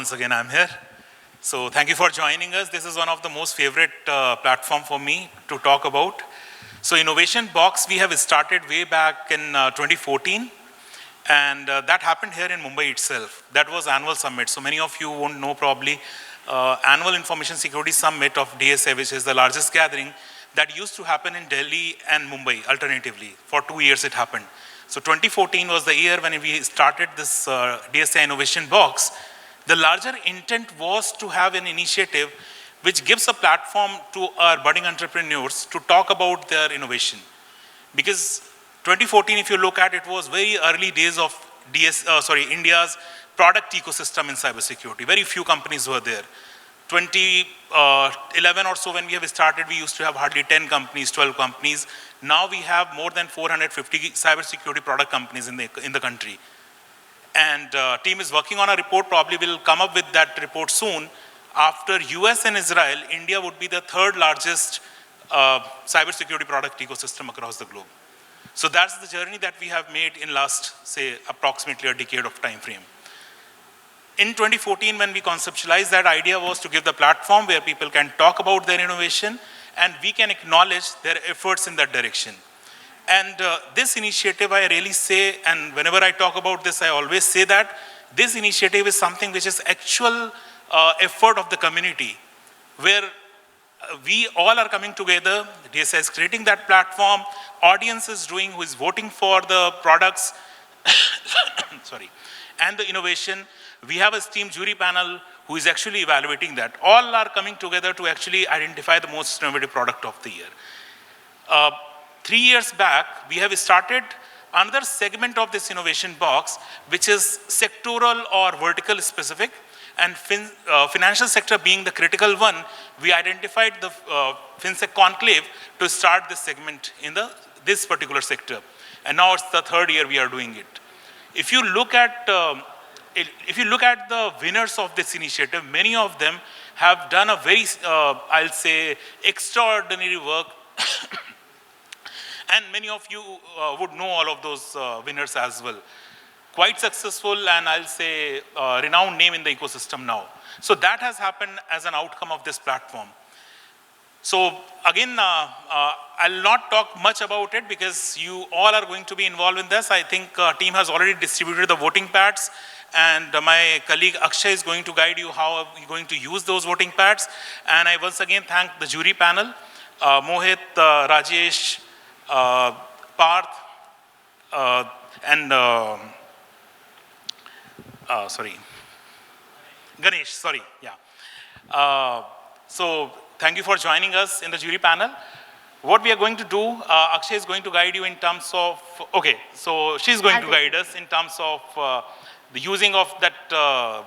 once again I'm here. So thank you for joining us. This is one of the most favorite platform for me to talk about. So Innovation Box we have started way back in 2014, and that happened here in Mumbai itself. That was annual summit. So many of you won't know probably annual Information Security Summit of DSCI, which is the largest gathering that used to happen in Delhi and Mumbai alternatively. For 2 years it happened. So 2014 was the year when we started this DSCI Innovation Box. The larger intent was to have an initiative which gives a platform to our budding entrepreneurs to talk about their innovation. Because 2014, if you look at it, was very early days of India's product ecosystem in cybersecurity. Very few companies were there. 2011 or so when we have started, we used to have hardly 10 companies, 12 companies. Now we have more than 450 cybersecurity product companies in the country. And team is working on a report, probably will come up with that report soon. After US and Israel, India would be the third largest cybersecurity product ecosystem across the globe. So that's the journey that we have made in last, say, approximately a decade of time frame. In 2014, when we conceptualized that idea was to give the platform where people can talk about their innovation and we can acknowledge their efforts in that direction. And this initiative, I really say, and whenever I talk about this, I always say that this initiative is something which is actual effort of the community, where we all are coming together. DSCI is creating that platform, audience is doing, who is voting for the products, sorry, and the innovation. We have a esteemed jury panel who is actually evaluating that. All are coming together to actually identify the most innovative product of the year. 3 years back, we have started another segment of this innovation box, which is sectoral or vertical specific, and financial sector being the critical one, we identified the Finsec conclave to start this segment in this particular sector. And now it's the third year we are doing it. If you look at the winners of this initiative, many of them have done a very, I'll say, extraordinary work. And many of you would know all of those winners as well. Quite successful and I'll say renowned name in the ecosystem now. So that has happened as an outcome of this platform. So again, I'll not talk much about it because you all are going to be involved in this. I think team has already distributed the voting pads, and my colleague Akshay is going to guide you how you're going to use those voting pads. And I once again thank the jury panel, Mohit, Rajesh, Parth, and Ganesh, sorry, yeah. So thank you for joining us in the jury panel. What we are going to do, Akshay is going to guide you in terms of, okay, so she's going to guide us in terms of the using of that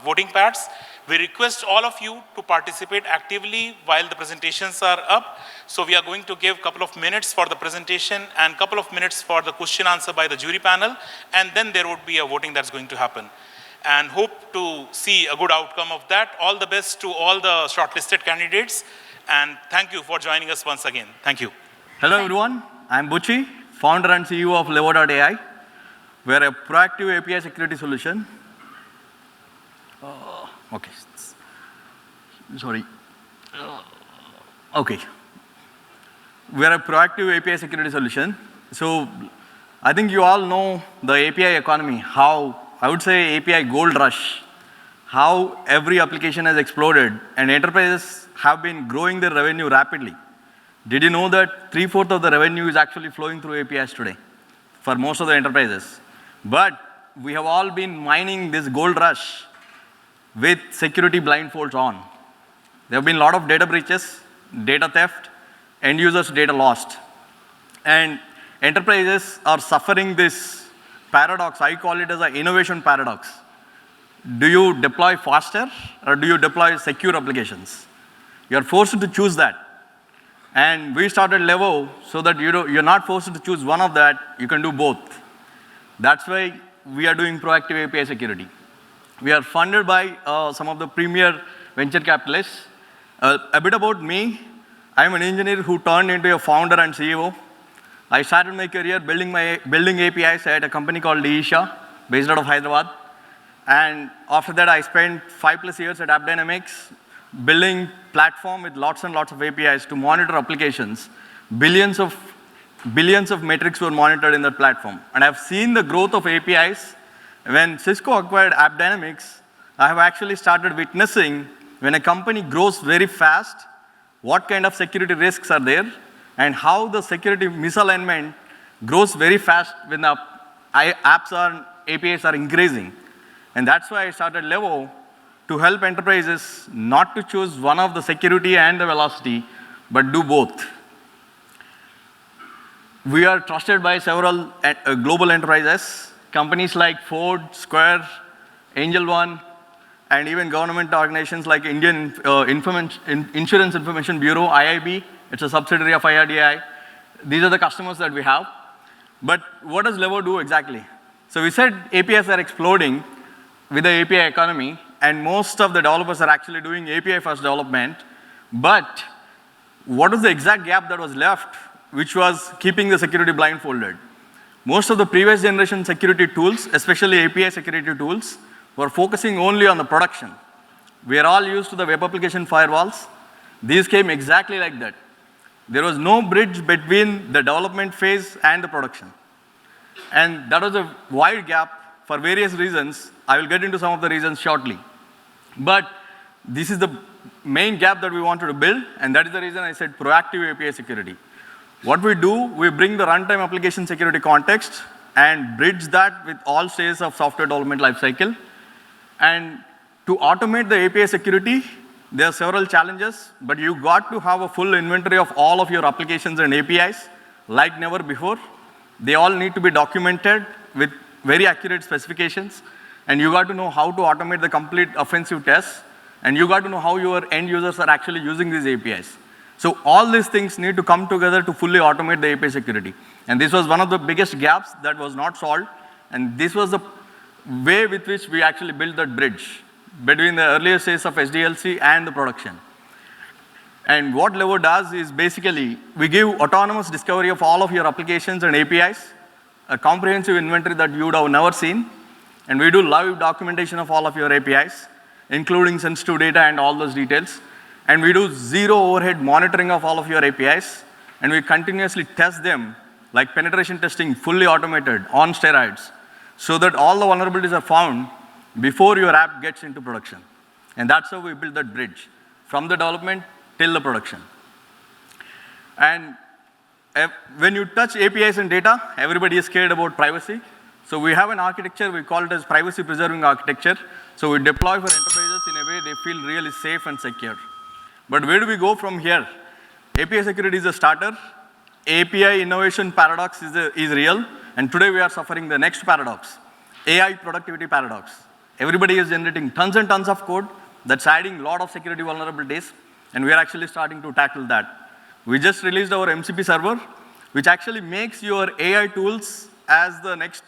voting pads. We request all of you to participate actively while the presentations are up. So we are going to give a couple of minutes for the presentation and a couple of minutes for the question answer by the jury panel, and then there would be a voting that's going to happen. And hope to see a good outcome of that. All the best to all the shortlisted candidates, and thank you for joining us once again. Thank you. Hello everyone, I'm Buchi, founder and CEO of Levo.ai. We're a proactive API security solution. Okay, sorry. Okay. We're a proactive API security solution. So I think you all know the API economy, how I would say API gold rush, how every application has exploded and enterprises have been growing their revenue rapidly. Did you know that 3/4 of the revenue is actually flowing through APIs today for most of the enterprises? But we have all been mining this gold rush with security blindfolds on. There have been a lot of data breaches, data theft, end users' data lost. And enterprises are suffering this paradox. I call it as an innovation paradox. Do you deploy faster or do you deploy secure applications? You're forced to choose that. And we started Levo so that you're not forced to choose one of that, you can do both. That's why we are doing proactive API security. We are funded by some of the premier venture capitalists. A bit about me, I'm an engineer who turned into a founder and CEO. I started my career building APIs at a company called DSCI, based out of Hyderabad. And after that, I spent 5+ years at AppDynamics, building platform with lots and lots of APIs to monitor applications. Billions of metrics were monitored in that platform. And I've seen the growth of APIs. When Cisco acquired AppDynamics, I have actually started witnessing when a company grows very fast, what kind of security risks are there, and how the security misalignment grows very fast when the apps or APIs are increasing. And that's why I started Levo to help enterprises not to choose one of the security and the velocity, but do both. We are trusted by several global enterprises, companies like Ford, Square, Angel One, and even government organizations like Indian Insurance Information Bureau, IIB. It's a subsidiary of IRDAI. These are the customers that we have. But what does Levo do exactly? So we said APIs are exploding with the API economy, and most of the developers are actually doing API-first development. But what is the exact gap that was left, which was keeping the security blindfolded? Most of the previous generation security tools, especially API security tools, were focusing only on the production. We are all used to the web application firewalls. These came exactly like that. There was no bridge between the development phase and the production. And that was a wide gap for various reasons. I will get into some of the reasons shortly. But this is the main gap that we wanted to build, and that is the reason I said proactive API security. What we do, we bring the runtime application security context and bridge that with all stages of software development lifecycle. And to automate the API security, there are several challenges, but you got to have a full inventory of all of your applications and APIs like never before. They all need to be documented with very accurate specifications, and you got to know how to automate the complete offensive tests, and you got to know how your end users are actually using these APIs. So all these things need to come together to fully automate the API security. And this was one of the biggest gaps that was not solved, and this was the way with which we actually built that bridge between the earlier stage of SDLC and the production. And what Levo does is basically, we give autonomous discovery of all of your applications and APIs, a comprehensive inventory that you would have never seen, and we do live documentation of all of your APIs, including sensitive data and all those details. And we do zero overhead monitoring of all of your APIs, and we continuously test them, like penetration testing, fully automated, on steroids, so that all the vulnerabilities are found before your app gets into production. And that's how we build that bridge, from the development till the production. And when you touch APIs and data, everybody is scared about privacy. So we have an architecture, we call it as privacy preserving architecture. So we deploy for enterprises in a way they feel really safe and secure. But where do we go from here? API security is a starter. API innovation paradox is real. And today we are suffering the next paradox, AI productivity paradox. Everybody is generating tons and tons of code that's adding a lot of security vulnerabilities, and we are actually starting to tackle that. We just released our MCP server, which actually makes your AI tools as the next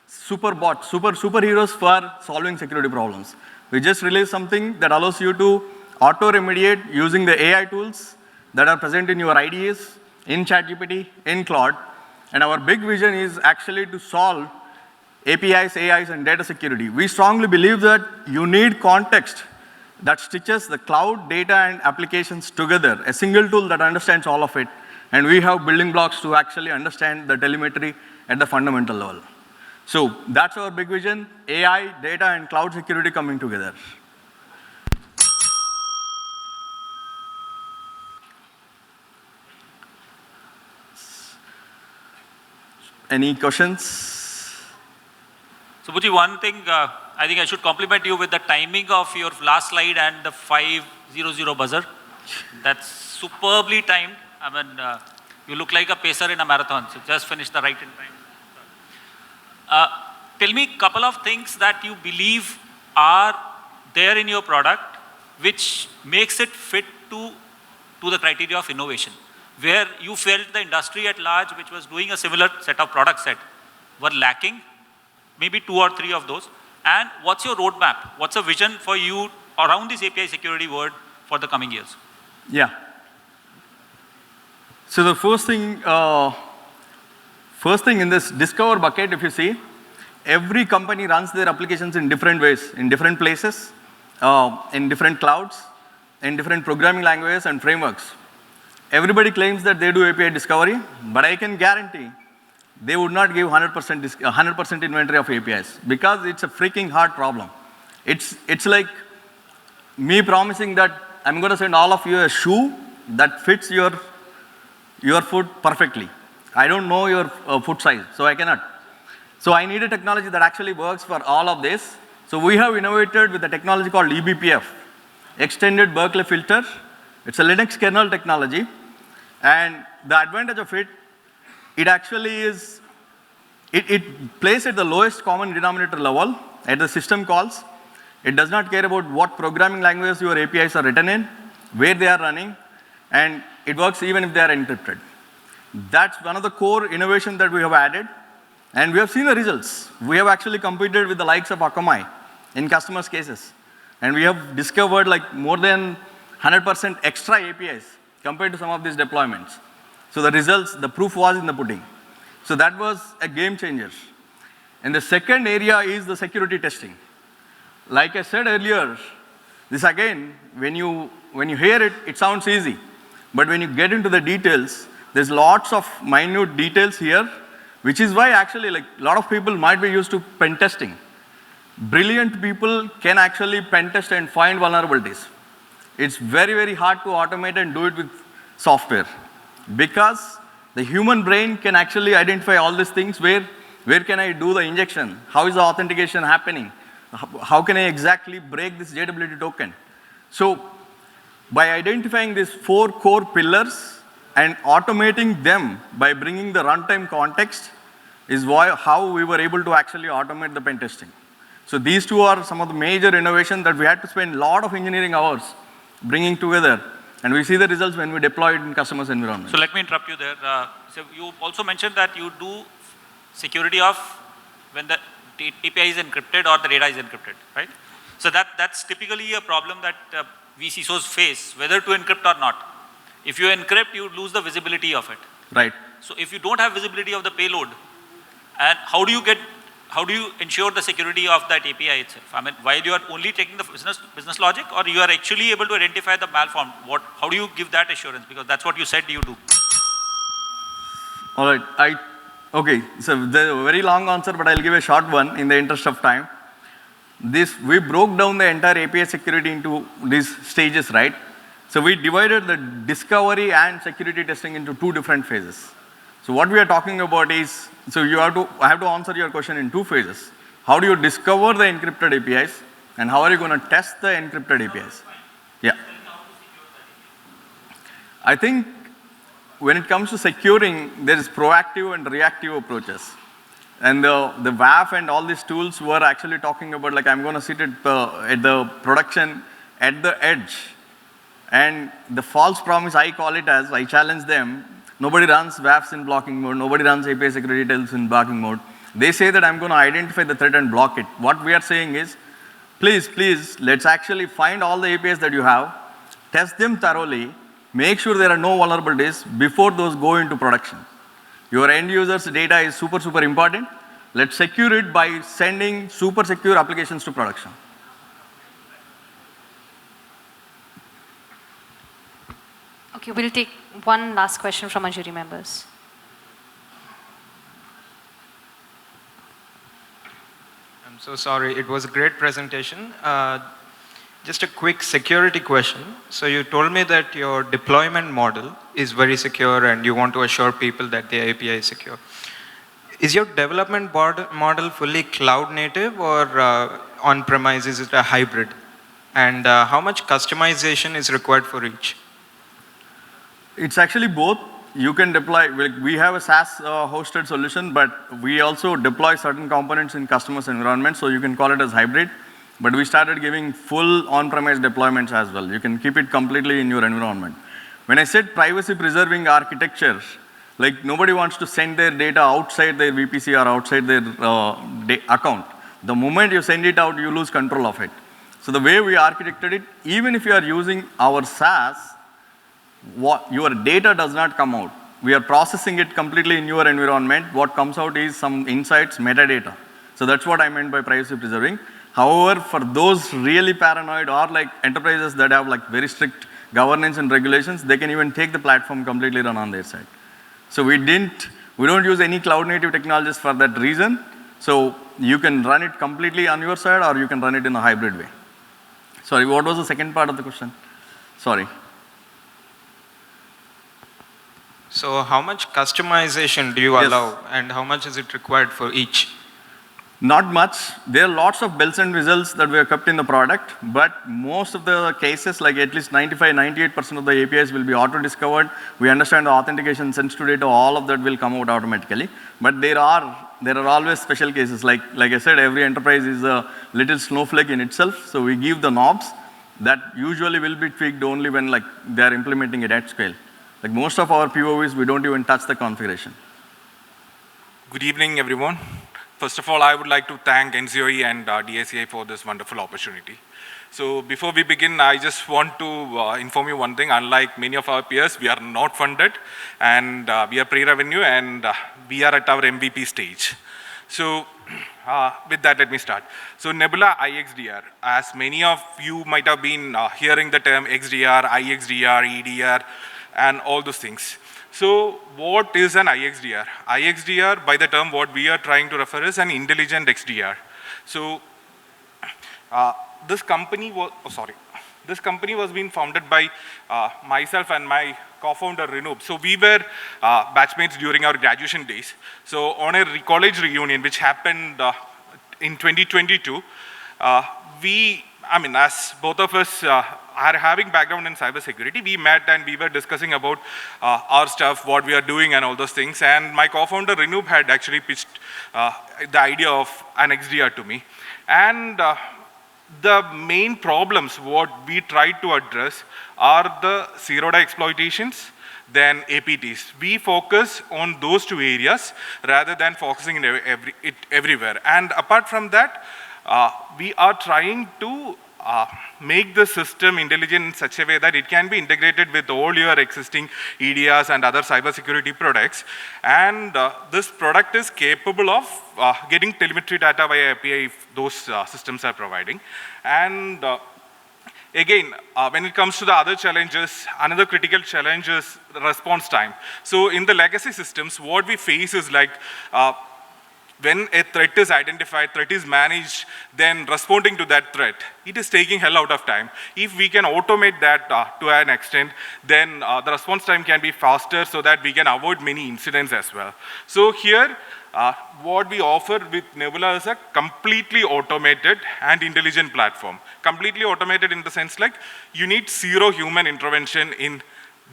superheroes for solving security problems. We just released something that allows you to auto-remediate using the AI tools that are present in your IDEs, in ChatGPT, in Claude. And our big vision is actually to solve APIs, AIs, and data security. We strongly believe that you need context that stitches the cloud, data, and applications together, a single tool that understands all of it. And we have building blocks to actually understand the telemetry at the fundamental level. So that's our big vision, AI, data, and cloud security coming together. Any questions? So, Buji, one thing, I think I should compliment you with the timing of your last slide and the 5:00 buzzer. That's superbly timed. I mean, you look like a pacer in a marathon, so just finished the right in time. Tell me a couple of things that you believe are there in your product which makes it fit to the criteria of innovation, where you felt the industry at large, which was doing a similar set of product set, were lacking, maybe 2 or 3 of those. And what's your roadmap? What's a vision for you around this API security world for the coming years? Yeah. So the first thing in this discover bucket, if you see, every company runs their applications in different ways, in different places, in different clouds, in different programming languages and frameworks. Everybody claims that they do API discovery, but I can guarantee they would not give 100% inventory of APIs because it's a freaking hard problem. It's like me promising that I'm going to send all of you a shoe that fits your foot perfectly. I don't know your foot size, so I cannot. So I need a technology that actually works for all of this. So we have innovated with a technology called eBPF, Extended Berkeley Filter. It's a Linux kernel technology. And the advantage of it, it actually is, it plays at the lowest common denominator level at the system calls. It does not care about what programming languages your APIs are written in, where they are running, and it works even if they are encrypted. That's one of the core innovations that we have added. And we have seen the results. We have actually competed with the likes of Akamai in customers' cases. And we have discovered like more than 100% extra APIs compared to some of these deployments. So the results, the proof was in the pudding. So that was a game changer. And the second area is the security testing. Like I said earlier, this again, when you hear it, it sounds easy. But when you get into the details, there's lots of minute details here, which is why actually like a lot of people might be used to pen testing. Brilliant people can actually pen test and find vulnerabilities. It's very, very hard to automate and do it with software because the human brain can actually identify all these things. Where can I do the injection? How is the authentication happening? How can I exactly break this JWT token? So by identifying these 4 core pillars and automating them by bringing the runtime context is how we were able to actually automate the pen testing. So these two are some of the major innovations that we had to spend a lot of engineering hours bringing together. And we see the results when we deploy it in customers' environment. So let me interrupt you there. So you also mentioned that you do security of when the API is encrypted or the data is encrypted, right? So that's typically a problem that VCSOs face, whether to encrypt or not. If you encrypt, you lose the visibility of it. Right. So if you don't have visibility of the payload, and how do you ensure the security of that API itself? I mean, while you are only taking the business logic, or you are actually able to identify the malformed, how do you give that assurance? Because that's what you said you do. All right. Okay, so the very long answer, but I'll give a short one in the interest of time. We broke down the entire API security into these stages, right? So we divided the discovery and security testing into 2 different phases. So what we are talking about is, I have to answer your question in 2 phases. How do you discover the encrypted APIs, and how are you going to test the encrypted APIs? Yeah. I think when it comes to securing, there is proactive and reactive approaches. And the WAF and all these tools were actually talking about, like, I'm going to sit at the production at the edge. And the false promise, I call it as, I challenge them, nobody runs WAFs in blocking mode, nobody runs API security details in blocking mode. They say that I'm going to identify the threat and block it. What we are saying is, please, let's actually find all the APIs that you have, test them thoroughly, make sure there are no vulnerabilities before those go into production. Your end user's data is super, super important. Let's secure it by sending super secure applications to production. Okay, we'll take one last question from our jury members. I'm so sorry. It was a great presentation. Just a quick security question. So you told me that your deployment model is very secure and you want to assure people that the API is secure. Is your development model fully cloud native or on-premise? Is it a hybrid? And how much customization is required for each? It's actually both. You can deploy, we have a SaaS hosted solution, but we also deploy certain components in customers' environment, so you can call it as hybrid. But we started giving full on-premise deployments as well. You can keep it completely in your environment. When I said privacy-preserving architecture, like nobody wants to send their data outside their VPC or outside their account. The moment you send it out, you lose control of it. So the way we architected it, even if you are using our SaaS, your data does not come out. We are processing it completely in your environment. What comes out is some insights, metadata. So that's what I meant by privacy preserving. However, for those really paranoid or like enterprises that have like very strict governance and regulations, they can even take the platform completely run on their side. So we don't use any cloud native technologies for that reason. So you can run it completely on your side or you can run it in a hybrid way. Sorry, what was the second part of the question? Sorry. So how much customization do you Yes. allow and how much is it required for each? Not much. There are lots of bells and whistles that we have kept in the product, but most of the cases, like at least 95, 98% of the APIs will be auto-discovered. We understand the authentication, sensitive data, all of that will come out automatically. But there are always special cases. Like I said, every enterprise is a little snowflake in itself. So we give the knobs that usually will be tweaked only when like they are implementing it at scale. Like most of our POVs, we don't even touch the configuration. Good evening, everyone. First of all, I would like to thank NCOE and DSCI for this wonderful opportunity. So before we begin, I just want to inform you one thing. Unlike many of our peers, we are not funded, and we are pre-revenue, and we are at our MVP stage. So with that, let me start. So Nebula iXDR, as many of you might have been hearing the term XDR, iXDR, EDR, and all those things. So what is an iXDR? iXDR, by the term, what we are trying to refer is an intelligent XDR. So this company was being founded by myself and my co-founder Renoub. So we were batchmates during our graduation days. So on a college reunion, which happened in 2022, as both of us are having background in cybersecurity, we met and we were discussing about our stuff, what we are doing and all those things. And my co-founder Renoub had actually pitched the idea of an XDR to me. And the main problems what we tried to address are the zero-day exploitations, then APTs. We focus on those two areas rather than focusing in everywhere. And apart from that, we are trying to make the system intelligent in such a way that it can be integrated with all your existing EDRs and other cybersecurity products. And this product is capable of getting telemetry data via API if those systems are providing. And again, when it comes to the other challenges, another critical challenge is response time. So in the legacy systems, what we face is like, when a threat is identified, threat is managed, then responding to that threat, it is taking hell out of time. If we can automate that to an extent, then the response time can be faster so that we can avoid many incidents as well. So here, what we offer with Nebula is a completely automated and intelligent platform. Completely automated in the sense like, you need zero human intervention in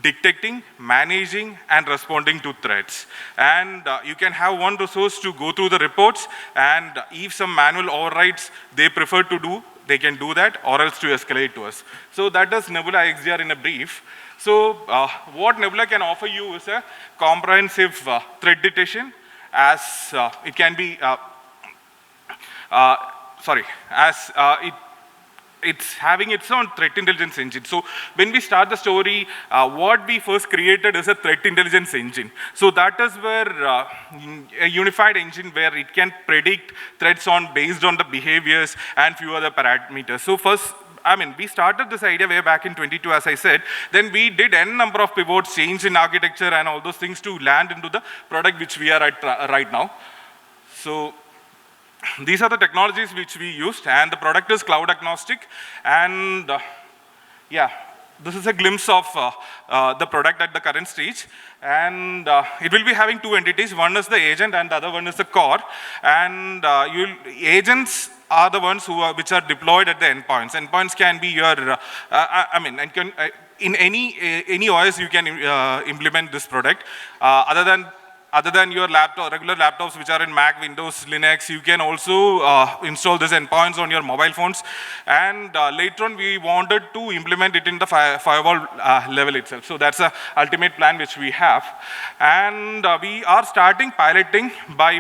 detecting, managing, and responding to threats. And you can have one resource to go through the reports, and if some manual overrides they prefer to do, they can do that, or else to escalate to us. So that is Nebula XDR in a brief. So what Nebula can offer you is a comprehensive threat detection, as it can be, it's having its own threat intelligence engine. So when we start the story, what we first created is a threat intelligence engine. So that is where a unified engine where it can predict threats based on the behaviors and few other parameters. So first, we started this idea way back in 22, as I said. Then we did n number of pivots, change in architecture and all those things to land into the product which we are at right now. So these are the technologies which we used, and the product is cloud agnostic. And this is a glimpse of the product at the current stage. And it will be having two entities. One is the agent and the other one is the core. And agents are the ones which are deployed at the endpoints. Endpoints can be your, in any OS you can implement this product. Other than your laptop, regular laptops which are in Mac, Windows, Linux, you can also install these endpoints on your mobile phones. And later on, we wanted to implement it in the firewall level itself. So that's the ultimate plan which we have. And we are starting piloting by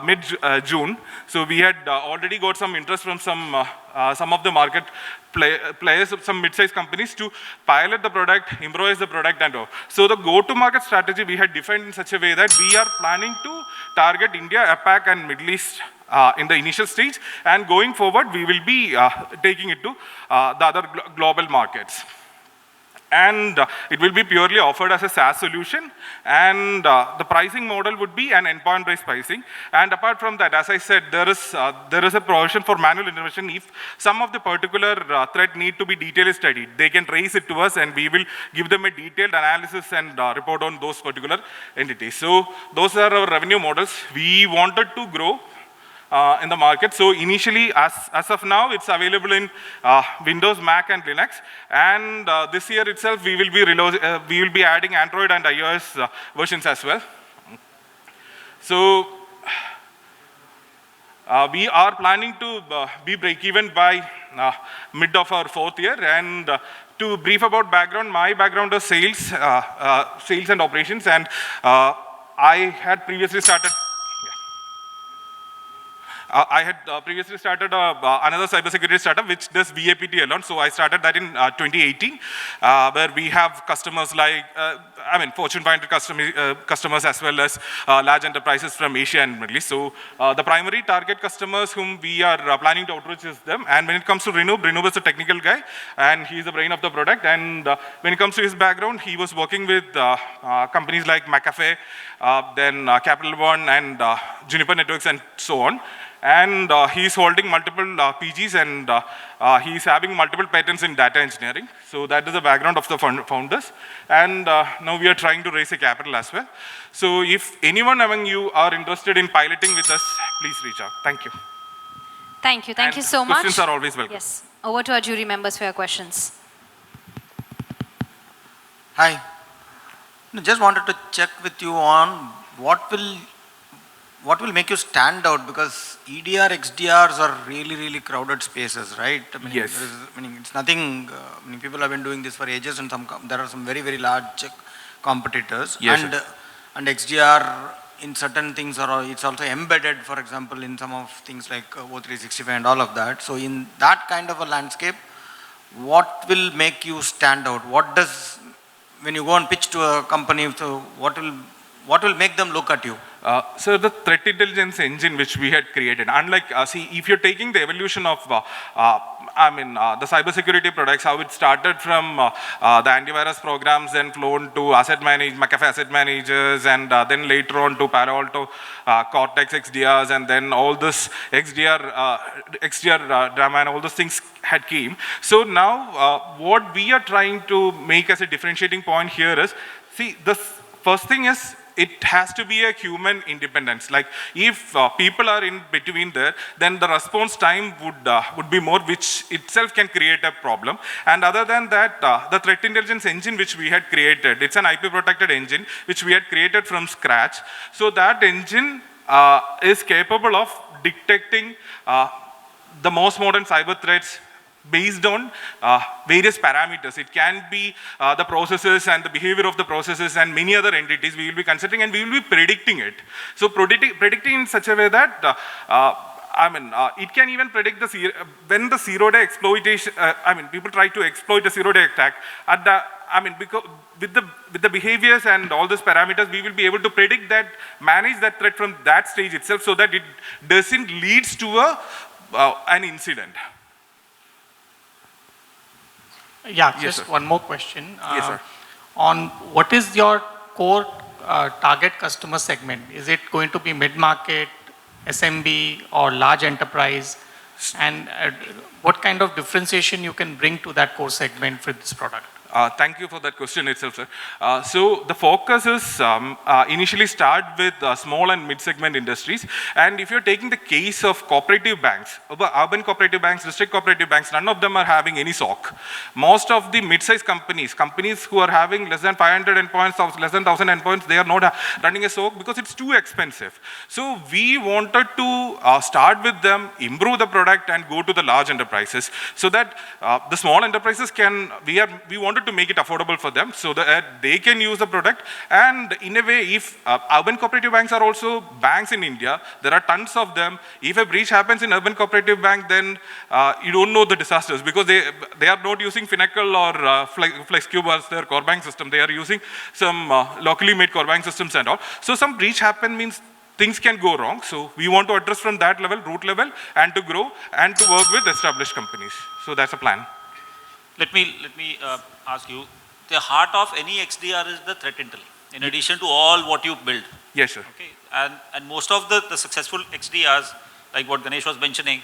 mid-June. So we had already got some interest from some of the market players, some mid-sized companies, to pilot the product, improvise the product, and all. So the go-to-market strategy we had defined in such a way that we are planning to target India, APAC, and Middle East in the initial stage, and going forward, we will be taking it to the other global markets. And it will be purely offered as a SaaS solution, and the pricing model would be an endpoint-based pricing. And apart from that, as I said, there is a provision for manual intervention. If some of the particular threat need to be detailed studied, they can raise it to us, and we will give them a detailed analysis and report on those particular entities. So those are our revenue models. We wanted to grow in the market. So initially, as of now, it's available in Windows, Mac, and Linux. And this year itself, we will be adding Android and iOS versions as well. So we are planning to be break-even by mid of our 4th year. And to brief about background, my background is sales and operations, and I had previously started. I had previously started another cybersecurity startup which does VAPT alone. So I started that in 2018, where we have customers like, Fortune 500 customers as well as large enterprises from Asia and Middle East. So the primary target customers whom we are planning to outreach is them. And when it comes to Renub is a technical guy, and he's the brain of the product. And when it comes to his background, he was working with companies like McAfee, then Capital One, and Juniper Networks, and so on. And he's holding multiple PGs, and he's having multiple patents in data engineering. So that is the background of the founders. And now we are trying to raise a capital as well. So if anyone among you are interested in piloting with us, please reach out. Thank you. Thank you. Thank you so much. Questions are always welcome. Yes. Over to our jury members for your questions. Hi. Just wanted to check with you on what will make you stand out, because EDR, XDRs are really, really crowded spaces, right? Yes. It's nothing, people have been doing this for ages, and there are some very, very large competitors. Yes, and XDR in certain things it's also embedded, for example, in some of things like O365 and all of that. So in that kind of a landscape, what will make you stand out? When you go and pitch to a company, so what will make them look at you? So the threat intelligence engine which we had created, unlike, if you're taking the evolution of the cybersecurity products, how it started from the antivirus programs, then flown to McAfee asset managers, and then later on to Palo Alto, Cortex XDRs, and then all this XDR drama and all those things had came. So now what we are trying to make as a differentiating point here is, the first thing is, it has to be a human independence. Like if people are in between there, then the response time would be more, which itself can create a problem. And other than that, the threat intelligence engine which we had created, it's an IP protected engine which we had created from scratch. So that engine is capable of detecting the most modern cyber threats based on various parameters. It can be the processes and the behavior of the processes and many other entities we will be considering, and we will be predicting it. So predicting in such a way that it can even predict when the zero-day exploitation, people try to exploit a zero-day attack, because with the behaviors and all these parameters, we will be able to predict that, manage that threat from that stage itself, so that it doesn't leads to an incident. Yeah, Yes, just sir. one more question. Yes, sir. On what is your core target customer segment? Is it going to be mid-market, SMB, or large enterprise? And what kind of differentiation you can bring to that core segment for this product? Thank you for that question itself, sir. So the focus is initially start with small and mid-segment industries. And if you're taking the case of cooperative banks, urban cooperative banks, district cooperative banks, none of them are having any SOC. Most of the mid-sized companies who are having less than 500 endpoints, or less than 1,000 endpoints, they are not running a SOC because it's too expensive. So we wanted to start with them, improve the product, and go to the large enterprises, so that the small enterprises we wanted to make it affordable for them, so that they can use the product. And in a way, if urban cooperative banks are also banks in India, there are tons of them. If a breach happens in urban cooperative bank, then you don't know the disasters, because they are not using Finacle or FlexCube as their core bank system. They are using some locally made core bank systems and all. So some breach happen means things can go wrong. So we want to address from that level, root level, and to grow and to work with established companies. So that's a plan. Let me ask you, the heart of any XDR is the threat intel, in addition to all what you build. Yes, sir. Okay, and most of the successful XDRs, like what Ganesh was mentioning,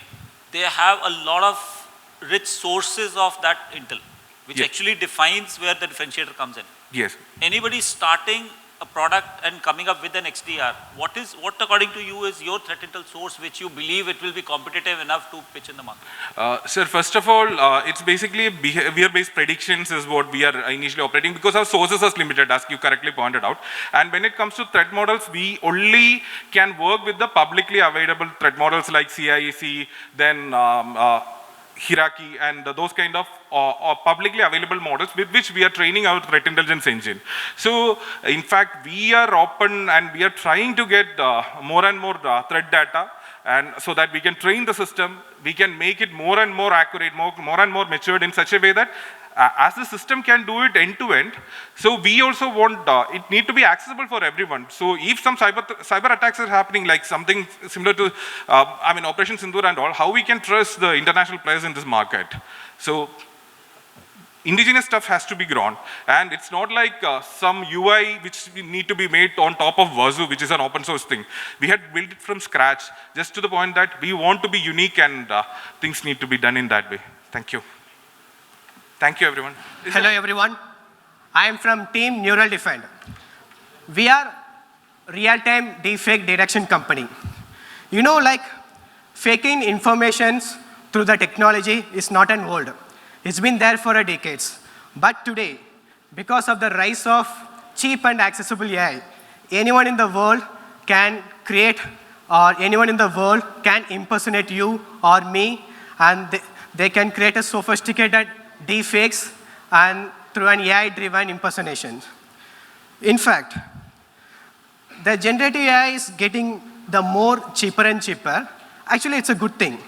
they have a lot of rich sources of that intel, which Yes. actually defines where the differentiator comes in. Yes. Anybody starting a product and coming up with an XDR, what according to you is your threat intel source which you believe it will be competitive enough to pitch in the market? Sir, first of all, it's basically behavior-based predictions is what we are initially operating, because our sources are limited, as you correctly pointed out. And when it comes to threat models, we only can work with the publicly available threat models like CIEC, then Hierarchy, and those kind of publicly available models with which we are training our threat intelligence engine. So, in fact, we are open and we are trying to get more and more threat data, and so that we can train the system, we can make it more and more accurate, more and more matured in such a way that as the system can do it end to end, so we also want it need to be accessible for everyone. So if some cyber attacks are happening, like something similar to Operation Sindoor and all, how we can trust the international players in this market? So indigenous stuff has to be grown, and it's not like some UI which need to be made on top of Wazoo, which is an open source thing. We had built it from scratch, just to the point that we want to be unique, and things need to be done in that way. Thank you. Thank you, everyone. Hello, everyone. I am from Team Neural Defend. We are real-time deepfake detection company. You know, like faking informations through the technology is not an old. It's been there for decades. But today, because of the rise of cheap and accessible AI, anyone in the world can create, or anyone in the world can impersonate you or me, and they can create a sophisticated deepfakes and through an AI-driven impersonation. In fact, the generative AI is getting the more cheaper and cheaper. Actually, it's a good thing.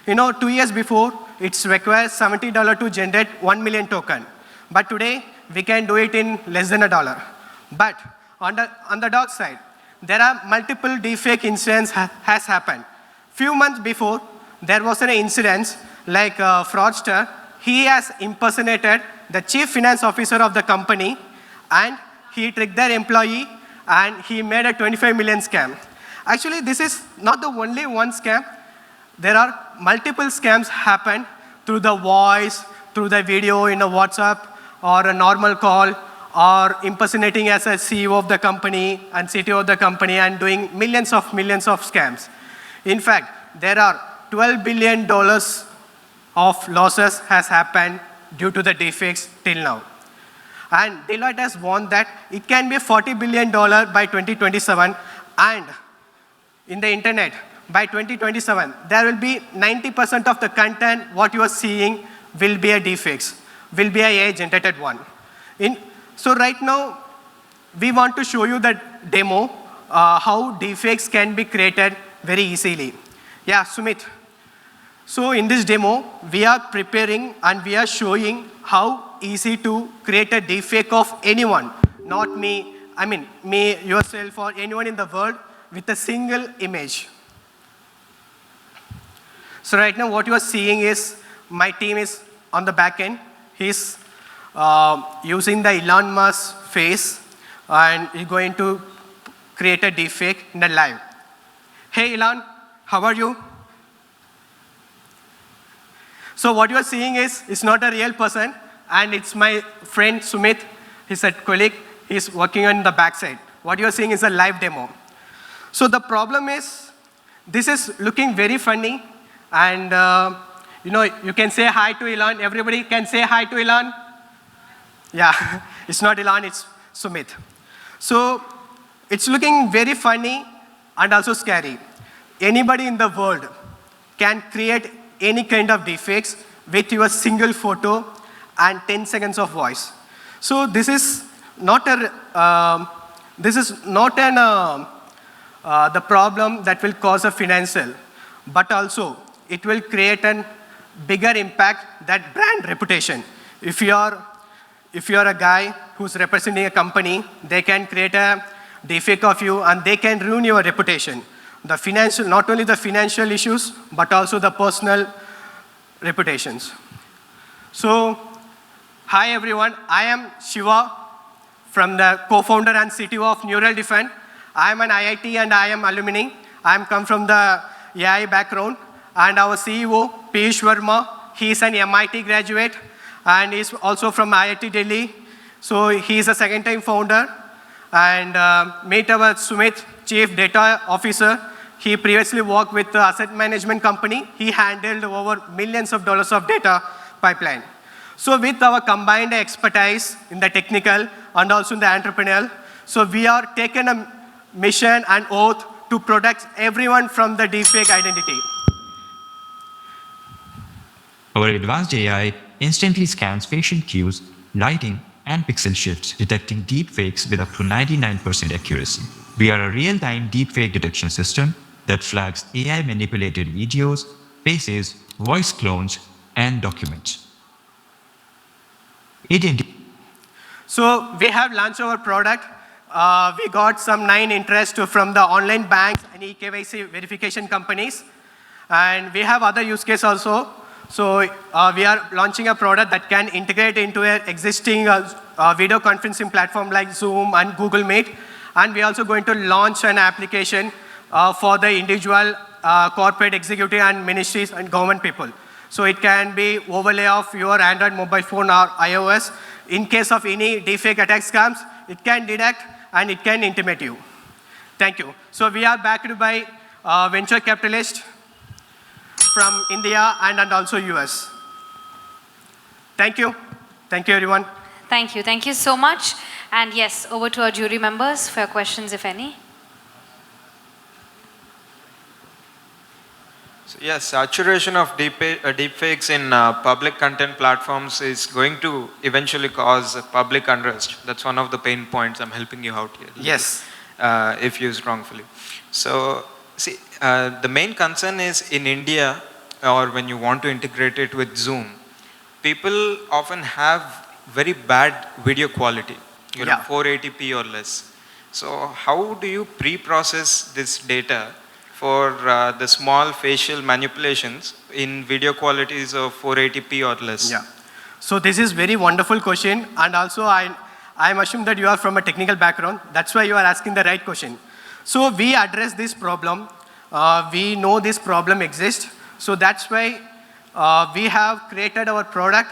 You know, 2 years before, it requires $70 to generate 1 million token. But today, we can do it in less than $1. But on the dark side, there are multiple deepfake incidents has happened. Few months before, there was an incident like a fraudster. He has impersonated the chief finance officer of the company, and he tricked their employee, and he made a 25 million scam. Actually, this is not the only one scam. There are multiple scams happen through the voice, through the video in a WhatsApp, or a normal call, or impersonating as a CEO of the company and CTO of the company and doing millions of scams. In fact, there are $12 billion of losses has happened due to the deepfakes till now. And Deloitte has warned that it can be $40 billion by 2027, and in the internet, by 2027, there will be 90% of the content what you are seeing will be a deepfakes, will be a AI-generated one. So right now, we want to show you that demo, how deepfakes can be created very easily. Yeah, Sumit. So in this demo, we are preparing and we are showing how easy to create a deepfake of anyone, not me, me, yourself, or anyone in the world with a single image. So right now what you are seeing is my team is on the back end. He's using the Elon Musk face, and he's going to create a deepfake in the live. Hey Elon, how are you? So what you are seeing is, it's not a real person, and it's my friend Sumit. He's a colleague. He's working on the backside. What you are seeing is a live demo. So the problem is, this is looking very funny, and you can say hi to Elon. Everybody can say hi to Elon. Yeah, it's not Elon, it's Sumit. So it's looking very funny and also scary. Anybody in the world can create any kind of deepfakes with your single photo and 10 seconds of voice. So this is not the problem that will cause a financial, but also it will create a bigger impact, that brand reputation. If you are a guy who's representing a company, they can create a deepfake of you, and they can ruin your reputation. The financial, not only the financial issues, but also the personal reputations. So, hi everyone, I am Shiva from the co-founder and CTO of Neural Defend. I am an IIT and I am alumni. I am come from the AI background, and our CEO, Piyush Verma, he is an MIT graduate and is also from IIT Delhi. So he is a second-time founder. And meet our Sumit, Chief Data Officer. He previously worked with the asset management company. He handled over millions of dollars of data pipeline. So with our combined expertise in the technical and also in the entrepreneurial, so we are taking a mission and oath to protect everyone from the deepfake identity. Our advanced AI instantly scans facial cues, lighting, and pixel shifts, detecting deepfakes with up to 99% accuracy. We are a real-time deepfake detection system that flags AI-manipulated videos, faces, voice clones, and documents. So we have launched our product. We got some 9 interest from the online banks and eKYC verification companies. And we have other use case also. So we are launching a product that can integrate into an existing video conferencing platform like Zoom and Google Meet. And we are also going to launch an application for the individual corporate executive and ministries and government people. So it can be overlay of your Android mobile phone or iOS. In case of any deepfake attack scams, it can detect and it can intimate you. Thank you. So we are backed by venture capitalists from India and also US. Thank you. Thank you, everyone. Thank you. Thank you so much. And yes, over to our jury members for your questions, if any. So yes, saturation of deepfakes in public content platforms is going to eventually cause public unrest. That's one of the pain points. I'm helping you out here. Yes. If used wrongfully. So, see, the main concern is in India, or when you want to integrate it with Zoom, people often have very bad video quality, you know, 480p or less. So how do you pre-process this data for the small facial manipulations in video qualities of 480p or less? Yeah. So this is very wonderful question, and also I'm assuming that you are from a technical background. That's why you are asking the right question. So we address this problem. We know this problem exists. So that's why we have created our product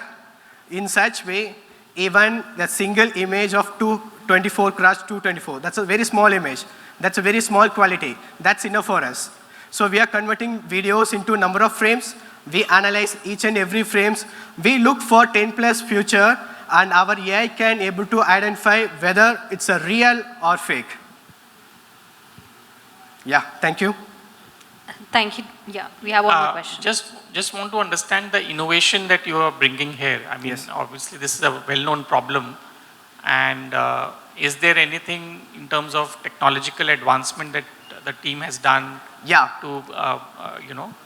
in such way, even the single image of 224x224. That's a very small image. That's a very small quality. That's enough for us. So we are converting videos into number of frames. We analyze each and every frames. We look for 10 plus future, and our AI can able to identify whether it's a real or fake. Yeah, thank you. Thank you. Yeah, we have one more question. Just want to understand the innovation that you are bringing here. I mean, obviously this is a well-known problem. And is there anything in terms of technological advancement that the team has done to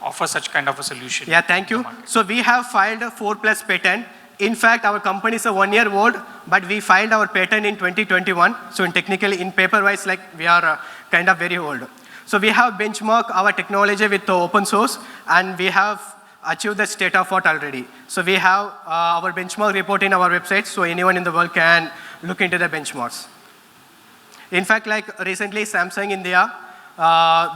offer such kind of a solution? Yeah, thank you. So we have filed a 4+ patent. In fact, our company is a 1 year old, but we filed our patent in 2021. So technically, in paper-wise, like we are kind of very old. So we have benchmarked our technology with the open source, and we have achieved the state of art already. So we have our benchmark report in our website, so anyone in the world can look into the benchmarks. In fact, like recently, Samsung India,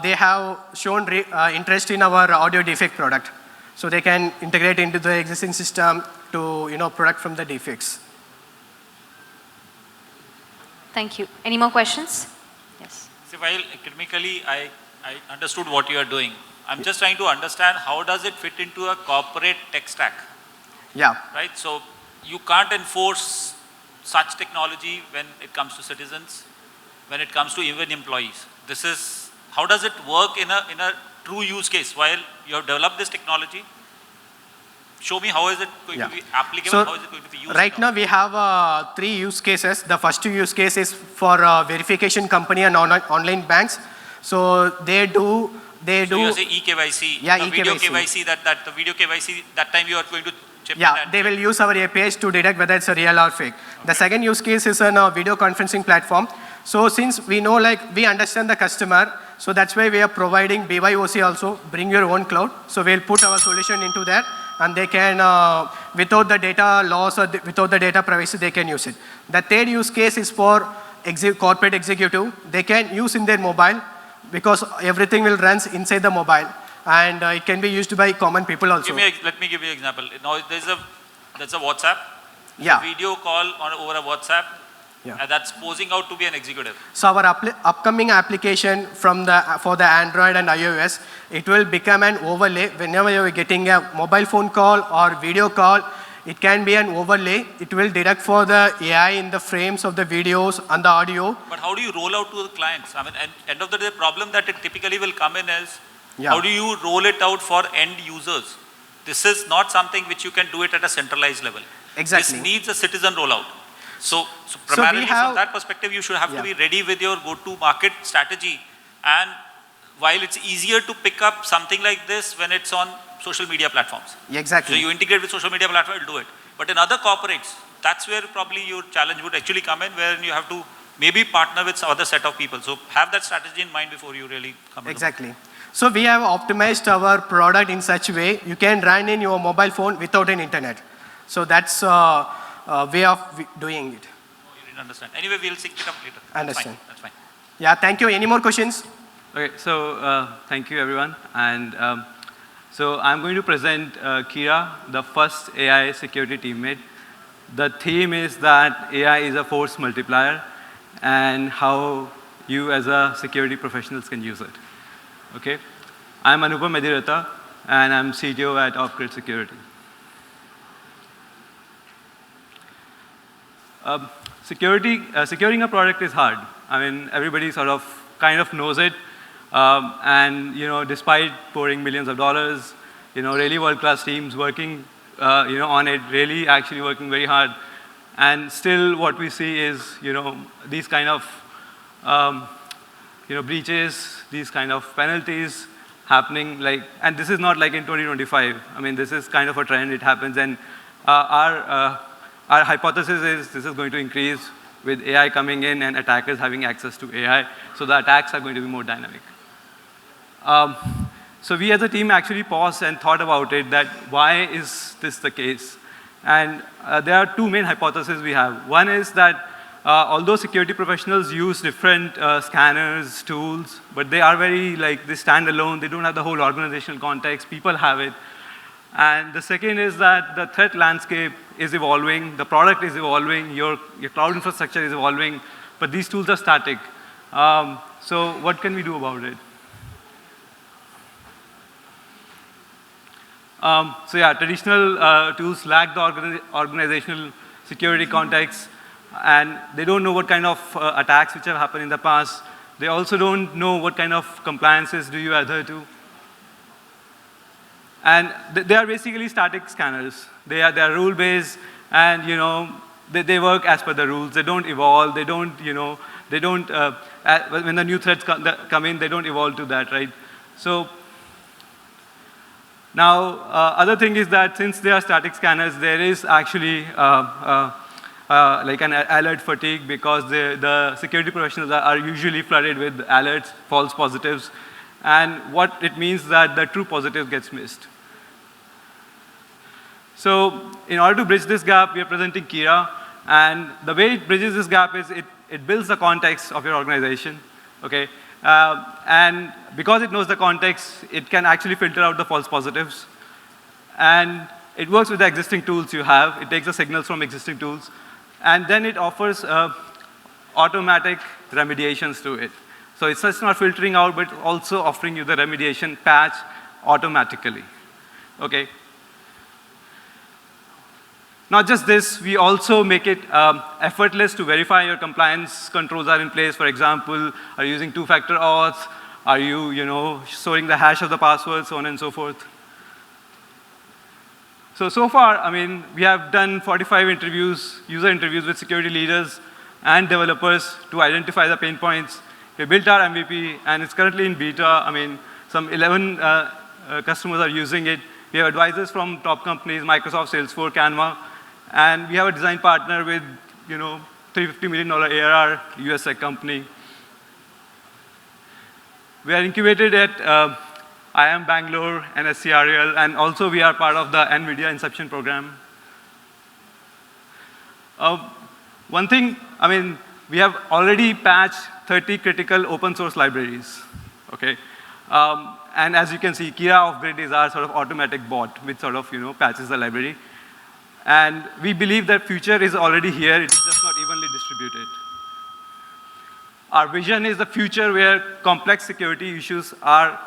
they have shown interest in our audio deepfake product. So they can integrate into the existing system to product from the deepfakes. Thank you. Any more questions? Yes. See, while academically I understood what you are doing, I'm just trying to understand how does it fit into a corporate tech stack? Yeah. Right? So you can't enforce such technology when it comes to citizens, when it comes to even employees. This is, how does it work in a true use case? While you have developed this technology, show me how is it going to be applicable, so how is it going to be used? Right now we have 3 use cases. The first use case is for verification company and online banks. So they do. So you say eKYC, yeah, the video KYC, the video KYC, that time you are going to chip in and they will use our APIs to detect whether it's a real or fake. The second use case is a video conferencing platform. So since we know, like, we understand the customer, so that's why we are providing BYOC also, bring your own cloud. So we'll put our solution into that, and they can, without the data loss or without the data privacy, they can use it. The third use case is for corporate executive. They can use in their mobile, because everything will run inside the mobile, and it can be used by common people also. Let me give you an example. Now there's a WhatsApp, Yeah. video call over a WhatsApp, Yeah. and that's posing out to be an executive. So our upcoming application for the Android and iOS, it will become an overlay. Whenever you're getting a mobile phone call or video call, it can be an overlay. It will detect for the AI in the frames of the videos and the audio. But how do you roll out to the clients? I mean, end of the day, problem that it typically will come in is, Yeah. how do you roll it out for end users? This is not something which you can do it at a centralized level. Exactly. This needs a citizen rollout. So we primarily have- from that perspective, you should have Yeah. to be ready with your go-to-market strategy. And while it's easier to pick up something like this when it's on social media platforms. Exactly. So you integrate with social media platform, you'll do it. But in other corporates, that's where probably your challenge would actually come in, where you have to maybe partner with some other set of people. So have that strategy in mind before you really come into Exactly. So we have optimized our product in such a way you can run in your mobile phone without an internet. So that's a way of doing it. You didn't understand. Anyway, we'll sync it up later. Understand. That's fine. Yeah, thank you. Any more questions? Okay, so thank you everyone. And so I'm going to present Kira, the first AI security teammate. The theme is that AI is a force multiplier and how you as a security professionals can use it. Okay, I'm Anupam Medirata and I'm CTO at Off-Grid Security. Securing a product is hard. I mean, everybody sort of kind of knows it. And despite pouring millions of dollars, really world-class teams working, on it, really actually working very hard. And still what we see is, these kind of, breaches, these kind of penalties happening and this is not like in 2025. I mean, this is kind of a trend, it happens. And our hypothesis is this is going to increase with AI coming in and attackers having access to AI. So the attacks are going to be more dynamic. So we as a team actually paused and thought about it, that why is this the case? And there are two main hypotheses we have. One is that although security professionals use different scanners, tools, but they are very they stand alone, they don't have the whole organizational context, people have it. And the second is that the threat landscape is evolving, the product is evolving, your cloud infrastructure is evolving, but these tools are static. So what can we do about it? So yeah, traditional tools lack the organizational security context, and they don't know what kind of attacks which have happened in the past. They also don't know what kind of compliances do you adhere to. And they are basically static scanners. They are rule-based, and they work as per the rules. They don't evolve. They don't when the new threats come in, they don't evolve to that, right? So now other thing is that since they are static scanners, there is actually like an alert fatigue, because the security professionals are usually flooded with alerts, false positives. And what it means that the true positive gets missed. So in order to bridge this gap, we are presenting Kira. And the way it bridges this gap is it builds the context of your organization. Okay? And because it knows the context, it can actually filter out the false positives. And it works with the existing tools you have. It takes the signals from existing tools. And then it offers automatic remediations to it. So it's just not filtering out, but also offering you the remediation patch automatically. Okay. Not just this, we also make it effortless to verify your compliance controls are in place. For example, are you using two-factor auth? Are you, storing the hash of the password, so on and so forth. So far, I mean, we have done 45 interviews, user interviews with security leaders and developers to identify the pain points. We built our MVP, and it's currently in beta. I mean, some 11 customers are using it. We have advisors from top companies, Microsoft, Salesforce, Canva, and we have a design partner with, $350 million ARR, US tech company. We are incubated at IIM Bangalore and SCRL, and also we are part of the NVIDIA Inception program. One thing, I mean, we have already patched 30 critical open source libraries, okay? And as you can see, Kira Off-Grid is our sort of automatic bot, which sort of, patches the library. And we believe that future is already here, it's just not evenly distributed. Our vision is the future where complex security issues are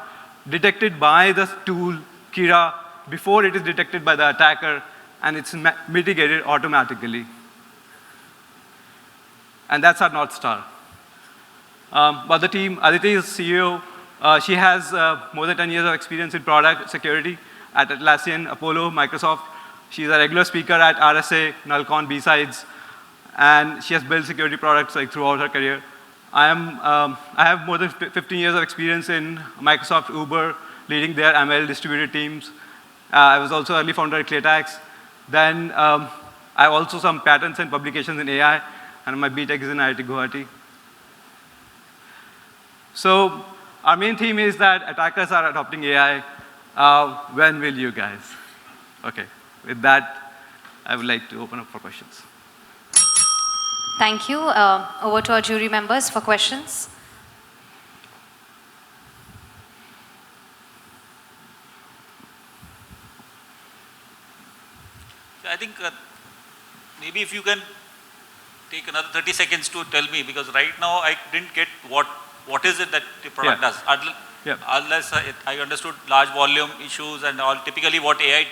detected by the tool, Kira, before it is detected by the attacker, and it's mitigated automatically. And that's our North Star. But the team, Aditi is CEO. She has more than 10 years of experience in product security at Atlassian, Apollo, Microsoft. She's a regular speaker at RSA, Nullcon, B-Sides, and she has built security products like throughout her career. I have more than 15 years of experience in Microsoft, Uber, leading their ML distributed teams. I was also early founder at ClearTax. Then I have also some patents and publications in AI, and my BTech is in IIT Guwahati. So our main theme is that attackers are adopting AI. When will you guys? Okay, with that, I would like to open up for questions. Thank you. Over to our jury members for questions. I think maybe if you can take another 30 seconds to tell me, because right now I didn't get what is it that the product does. Unless I understood large volume issues and all, typically what AI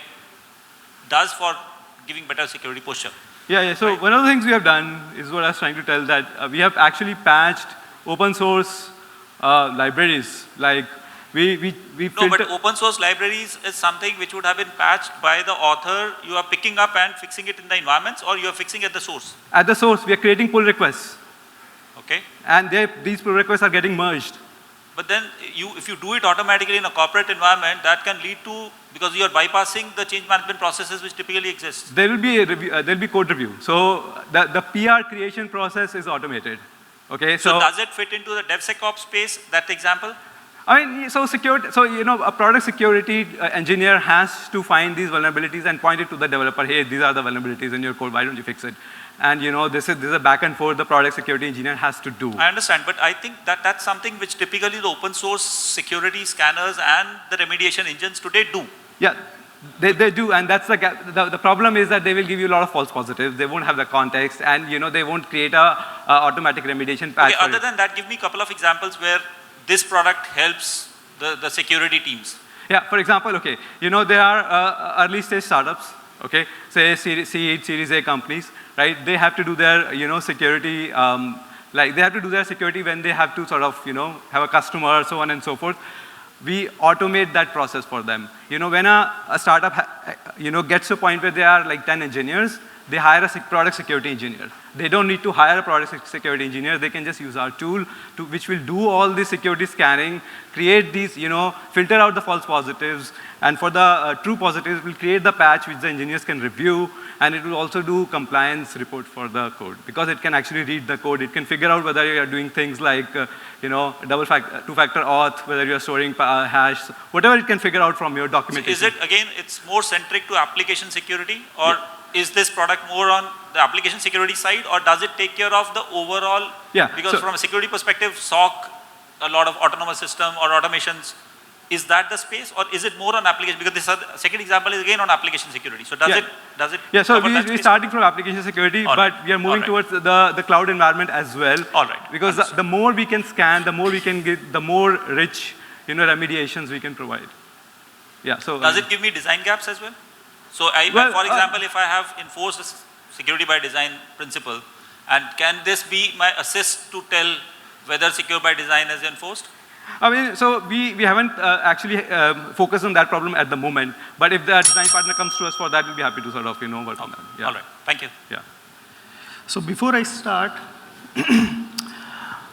does for giving better security posture. So one of the things we have done is what I was trying to tell, that we have actually patched open source libraries. Like No, but open source libraries is something which would have been patched by the author. You are picking up and fixing it in the environments, or you are fixing at the source? At the source, we are creating pull requests. Okay. And these pull requests are getting merged. But then if you do it automatically in a corporate environment, that can lead to, because you are bypassing the change management processes which typically exist. There will be a review, there will be code review. So the PR creation process is automated. Okay. So does it fit into the DevSecOps space, that example? I mean, so a product security engineer has to find these vulnerabilities and point it to the developer. Hey, these are the vulnerabilities in your code. Why don't you fix it? And this is a back and forth the product security engineer has to do. I understand, but I think that's something which typically the open source security scanners and the remediation engines today do. Yeah, they do, and that's the gap. The problem is that they will give you a lot of false positives. They won't have the context, and they won't create a automatic remediation patch. Okay, other than that, give me a couple of examples where this product helps the security teams. Yeah, for example, okay, there are early stage startups, okay, say Series A companies, right? They have to do their, security, they have to do their security when they have to sort of, have a customer, so on and so forth. We automate that process for them. When a startup, gets to a point where they are like 10 engineers, they hire a product security engineer. They don't need to hire a product security engineer. They can just use our tool, which will do all the security scanning, create these, filter out the false positives, and for the true positives, we'll create the patch which the engineers can review, and it will also do compliance report for the code, because it can actually read the code. It can figure out whether you are doing things like, two-factor auth, whether you are storing hash, whatever it can figure out from your documentation. So is it, again, it's more centric to application security, or is this product more on the application security side, or does it take care of the overall? Yeah. Because from a security perspective, SOC, a lot of autonomous system or automations, is that the space, or is it more on application? Because this second example is again on application security. So does it? Yeah. So we're starting from application security, but we are moving towards the cloud environment as well. All right. Because the more we can scan, the more we can get, the more rich, remediations we can provide. Yeah. So does it give me design gaps as well? So for example, if I have enforced this security by design principle, and can this be my assist to tell whether secure by design is enforced? I mean, so we haven't actually focused on that problem at the moment, but if the design partner comes to us for that, we'll be happy to sort of, work on that. Yeah. All right, thank you. Yeah. So before I start,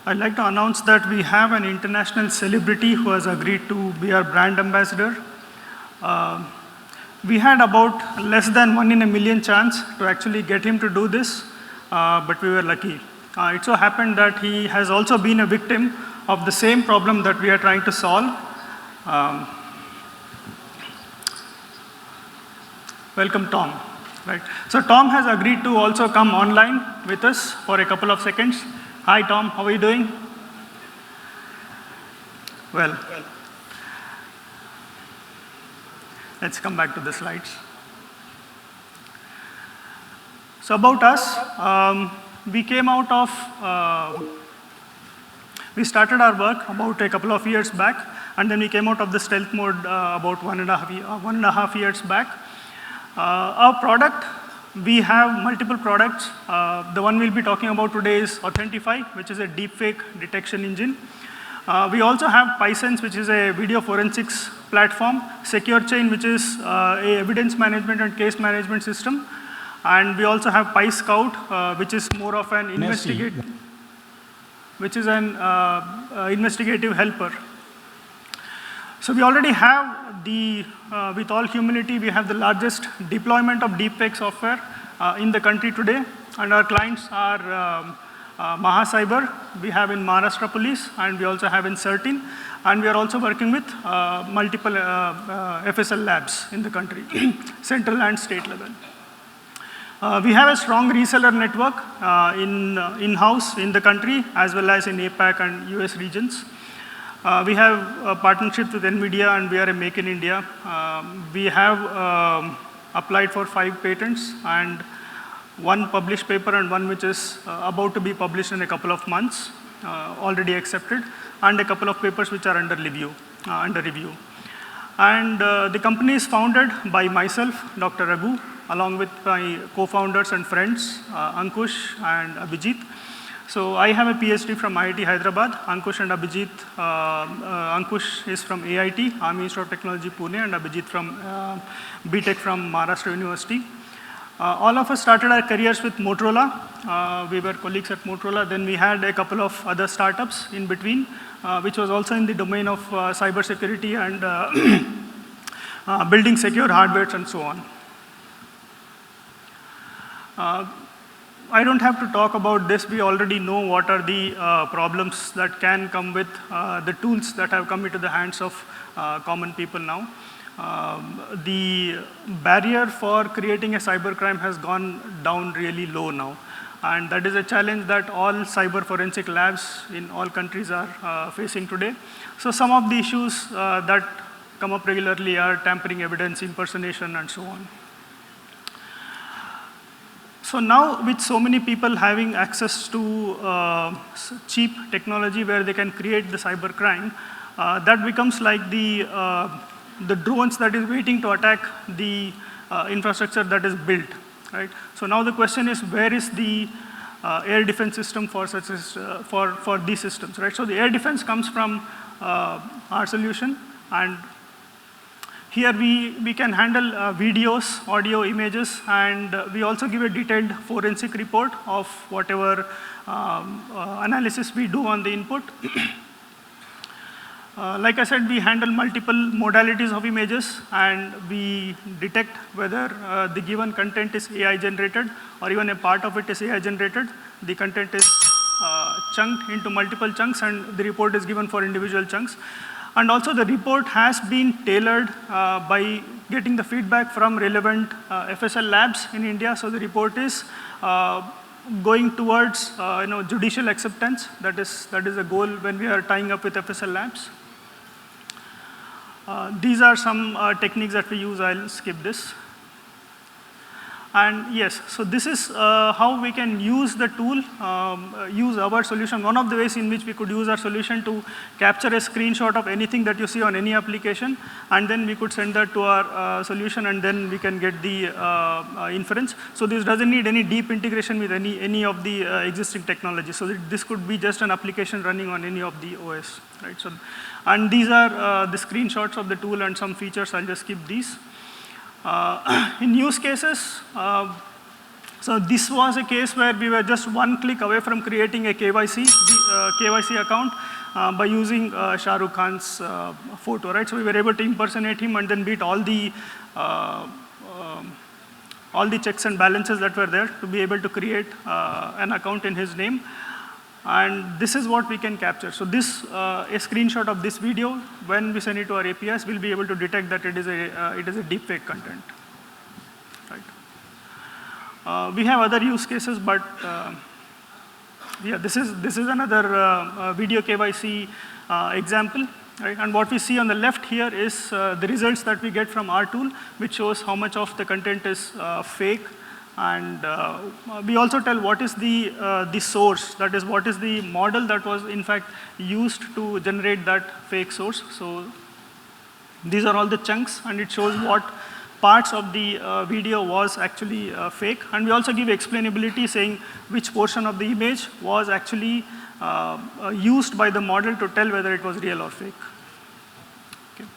I'd like to announce that we have an international celebrity who has agreed to be our brand ambassador. We had about less than 1 in a million chance to actually get him to do this, but we were lucky. It so happened that he has also been a victim of the same problem that we are trying to solve. Welcome, Tom. Right. So Tom has agreed to also come online with us for a couple of seconds. Hi, Tom. How are you doing? Well, let's come back to the slides. So about us, we came out of, we started our work about a couple of years back, and then we came out of the stealth mode about 1.5 years back. Our product, we have multiple products. The one we'll be talking about today is Authentify, which is a deepfake detection engine. We also have PySense, which is a video forensics platform, Secure Chain, which is a evidence management and case management system. And we also have PyScout, which is more of an investigative helper. So we already have the, with all humility, we have the largest deployment of deepfake software in the country today. And our clients are Mahacyber, we have in Maharashtra Police, and we also have in CERTIN. And we are also working with multiple FSL labs in the country, central and state level. We have a strong reseller network in-house in the country, as well as in APAC and US regions. We have a partnership with NVIDIA, and we are a Make in India. We have applied for 5 patents, and 1 published paper and 1 which is about to be published in a couple of months, already accepted, and a couple of papers which are under review. And the company is founded by myself, Dr. Raghu, along with my co-founders and friends, Ankush and Abhijit. So I have a PhD from IIT Hyderabad. Ankush and Abhijit, Ankush is from AIT, Army Institute of Technology, Pune, and Abhijit from BTech from Maharashtra University. All of us started our careers with Motorola. We were colleagues at Motorola. Then we had a couple of other startups in between, which was also in the domain of cybersecurity and building secure hardware and so on. I don't have to talk about this. We already know what are the problems that can come with the tools that have come into the hands of common people now. The barrier for creating a cybercrime has gone down really low now. And that is a challenge that all cyber forensic labs in all countries are facing today. So some of the issues that come up regularly are tampering evidence, impersonation, and so on. So now, with so many people having access to cheap technology where they can create the cybercrime, that becomes like the drones that is waiting to attack the infrastructure that is built, right? So now the question is, where is the air defense system for such as, for these systems, right? So the air defense comes from our solution, and here we can handle videos, audio, images, and we also give a detailed forensic report of whatever analysis we do on the input. Like I said, we handle multiple modalities of images, and we detect whether the given content is AI generated or even a part of it is AI generated. The content is chunked into multiple chunks, and the report is given for individual chunks. And also the report has been tailored by getting the feedback from relevant FSL labs in India. So the report is going towards judicial acceptance. That is the goal when we are tying up with FSL labs. These are some techniques that we use. I'll skip this. And yes, so this is how we can use the tool, use our solution. One of the ways in which we could use our solution to capture a screenshot of anything that you see on any application, and then we could send that to our solution, and then we can get the inference. So this doesn't need any deep integration with any of the existing technology. So this could be just an application running on any of the OS, right? So, and these are the screenshots of the tool and some features. I'll just skip these. In use cases, so this was a case where we were just one click away from creating a KYC account by using Shah Rukh Khan's photo, right? So we were able to impersonate him and then beat all the all the checks and balances that were there to be able to create an account in his name. And this is what we can capture. So this, a screenshot of this video, when we send it to our APIs, we'll be able to detect that it is a deepfake content. Right. We have other use cases, but yeah, this is another video KYC example. Right? And what we see on the left here is the results that we get from our tool, which shows how much of the content is fake. And we also tell what is the source, that is what is the model that was in fact used to generate that fake source. So these are all the chunks, and it shows what parts of the video was actually fake. And we also give explainability saying which portion of the image was actually used by the model to tell whether it was real or fake. Okay.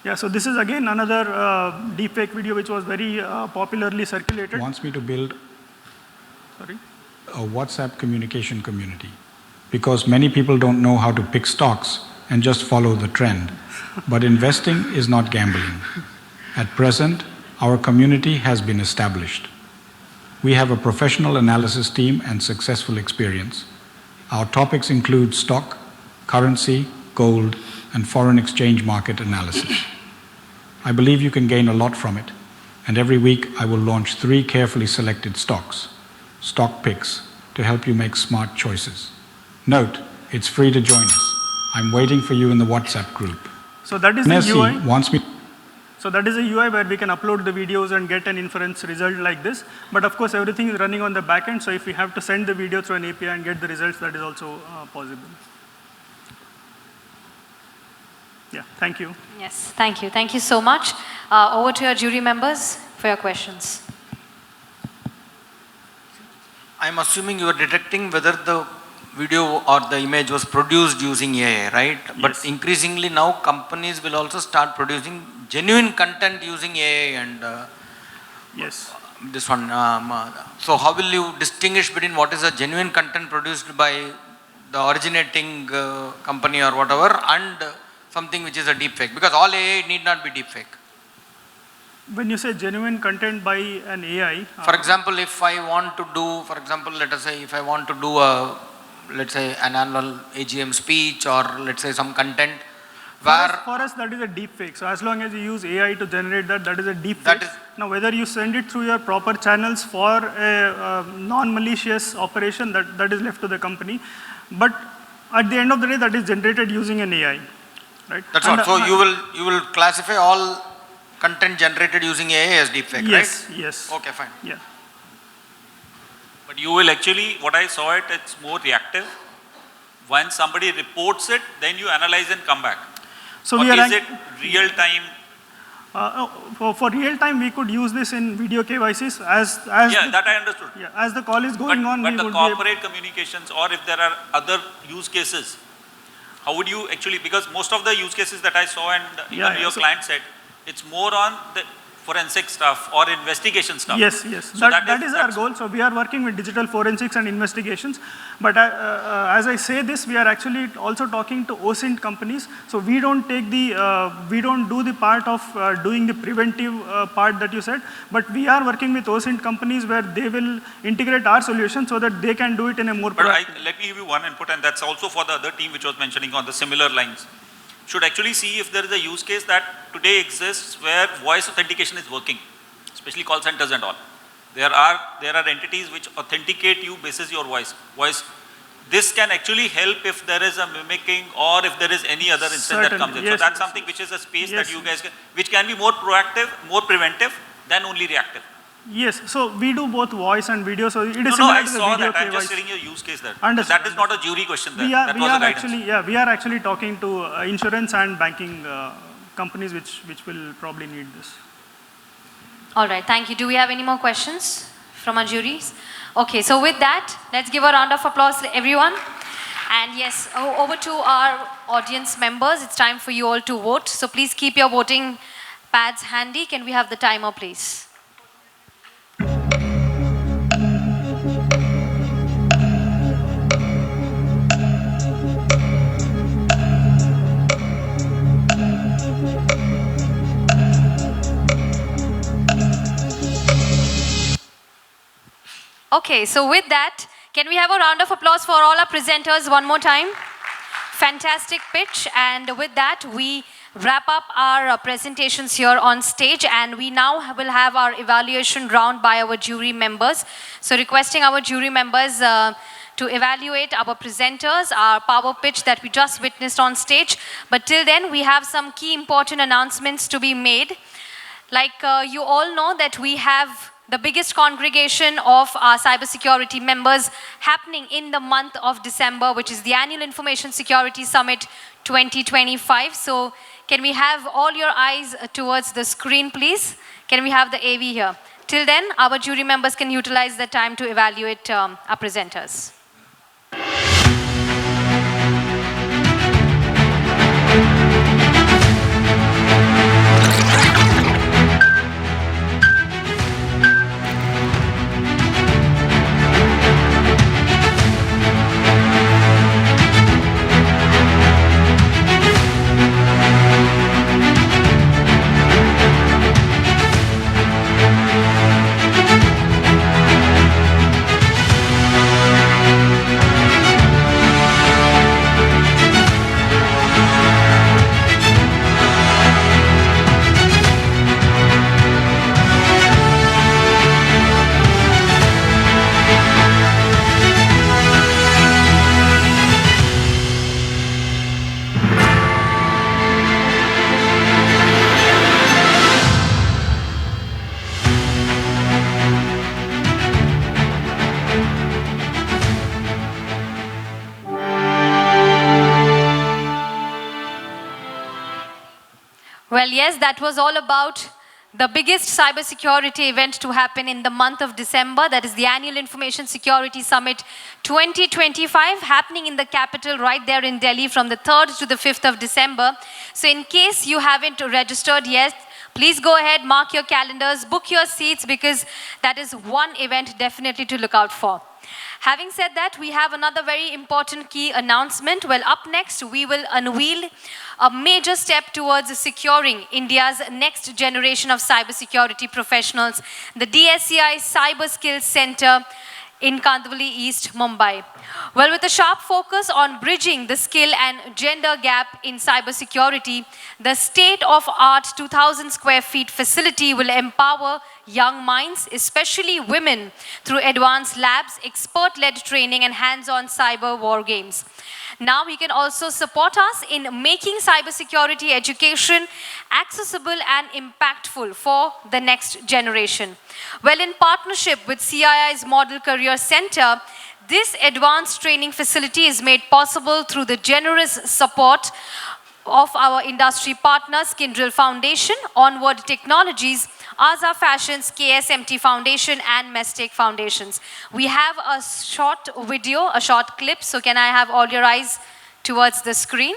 Yeah, so this is again another deepfake video which was very popularly circulated. Wants me to build Sorry? a WhatsApp communication community because many people don't know how to pick stocks and just follow the trend. But investing is not gambling. At present, our community has been established. We have a professional analysis team and successful experience. Our topics include stock, currency, gold, and foreign exchange market analysis. I believe you can gain a lot from it, and every week I will launch 3 carefully selected stocks, stock picks, to help you make smart choices. Note, it's free to join us. I'm waiting for you in the WhatsApp group. So that is Messi the UI. wants me. So that is a UI where we can upload the videos and get an inference result like this. But of course, everything is running on the back end. So if we have to send the video through an API and get the results, that is also possible. Yeah, thank you. Yes, thank you. Thank you so much. Over to your jury members for your questions. I'm assuming you are detecting whether the video or the image was produced using AI, right? Yes. But increasingly now companies will also start producing genuine content using AI and Yes. this one. So how will you distinguish between what is a genuine content produced by the originating company or whatever and something which is a deepfake? Because all AI need not be deepfake. When you say genuine content by an AI. For example, if I want to do, for example, let us say if I want to do a, let's say an annual AGM speech or let's say some content where. For us that is a deep fake. So as long as you use AI to generate that, that is a deep fake. Now whether you send it through your proper channels for a non-malicious operation, that is left to the company. But at the end of the day, that is generated using an AI. Right? That's all. So you will classify all content generated using AI as deepfake, yes, right? Yes. Okay, fine. Yeah. But you will actually, what I saw it, it's more reactive. When somebody reports it, then you analyze and come back. So or we are is it real time? For real time, we could use this in video KYCs as Yeah, that I understood. Yeah, as the call is going on, but we the would corporate communications, or if there are other use cases, how would you actually, because most of the use cases that I saw and even your client said, it's more on the forensic stuff or investigation stuff. Yes, yes. So that is our goal. So we are working with digital forensics and investigations. But as I say this, we are actually also talking to OSINT companies. So we don't take we don't do the part of doing the preventive part that you said, but we are working with OSINT companies where they will integrate our solution so that they can do it in a more proactive. Let me give you one input, and that's also for the other team which was mentioning on the similar lines. Should actually see if there is a use case that today exists where voice authentication is working, especially call centers and all. There are entities which authenticate you basis your voice. This can actually help if there is a mimicking or if there is any other instance that comes in. Yes, so that's something which is a space that you guys can, which can be more proactive, more preventive than only reactive. Yes, so we do both voice and video. So it is No, similar I to the saw video that. I'm just KYC. telling you a use case there. Understood. That is not a jury question there. We That was a guidance. we are actually talking to insurance and banking companies which will probably need this. All right, thank you. Do we have any more questions from our juries? Okay, so with that, let's give a round of applause to everyone. And yes, over to our audience members. It's time for you all to vote. So please keep your voting pads handy. Can we have the timer, please? Okay, so with that, can we have a round of applause for all our presenters one more time? Fantastic pitch. And with that, we wrap up our presentations here on stage, and we now will have our evaluation round by our jury members. So requesting our jury members to evaluate our presenters, our power pitch that we just witnessed on stage. But till then, we have some key important announcements to be made. Like you all know that we have the biggest congregation of our cybersecurity members happening in the month of December, which is the Annual Information Security Summit 2025. So can we have all your eyes towards the screen, please? Can we have the AV here? Till then, our jury members can utilize the time to evaluate our presenters. Well, yes, that was all about the biggest cybersecurity event to happen in the month of December. That is the Annual Information Security Summit 2025, happening in the capital right there in Delhi from the 3rd to the 5th of December. So in case you haven't registered yet, please go ahead, mark your calendars, book your seats, because that is one event definitely to look out for. Having said that, we have another very important key announcement. Well, up next, we will unveil a major step towards securing India's next generation of cybersecurity professionals, the DSCI Cyber Skills Center in Kandivali East, Mumbai. Well, with a sharp focus on bridging the skill and gender gap in cybersecurity, the state-of-art 2,000 square feet facility will empower young minds, especially women, through advanced labs, expert-led training, and hands-on cyber war games. Now you can also support us in making cybersecurity education accessible and impactful for the next generation. Well, in partnership with CII's Model Career Center, this advanced training facility is made possible through the generous support of our industry partners, Kyndryl Foundation, Onward Technologies, Aza Fashions, KSMT Foundation, and Mestec Foundations. We have a short video, a short clip, so can I have all your eyes towards the screen?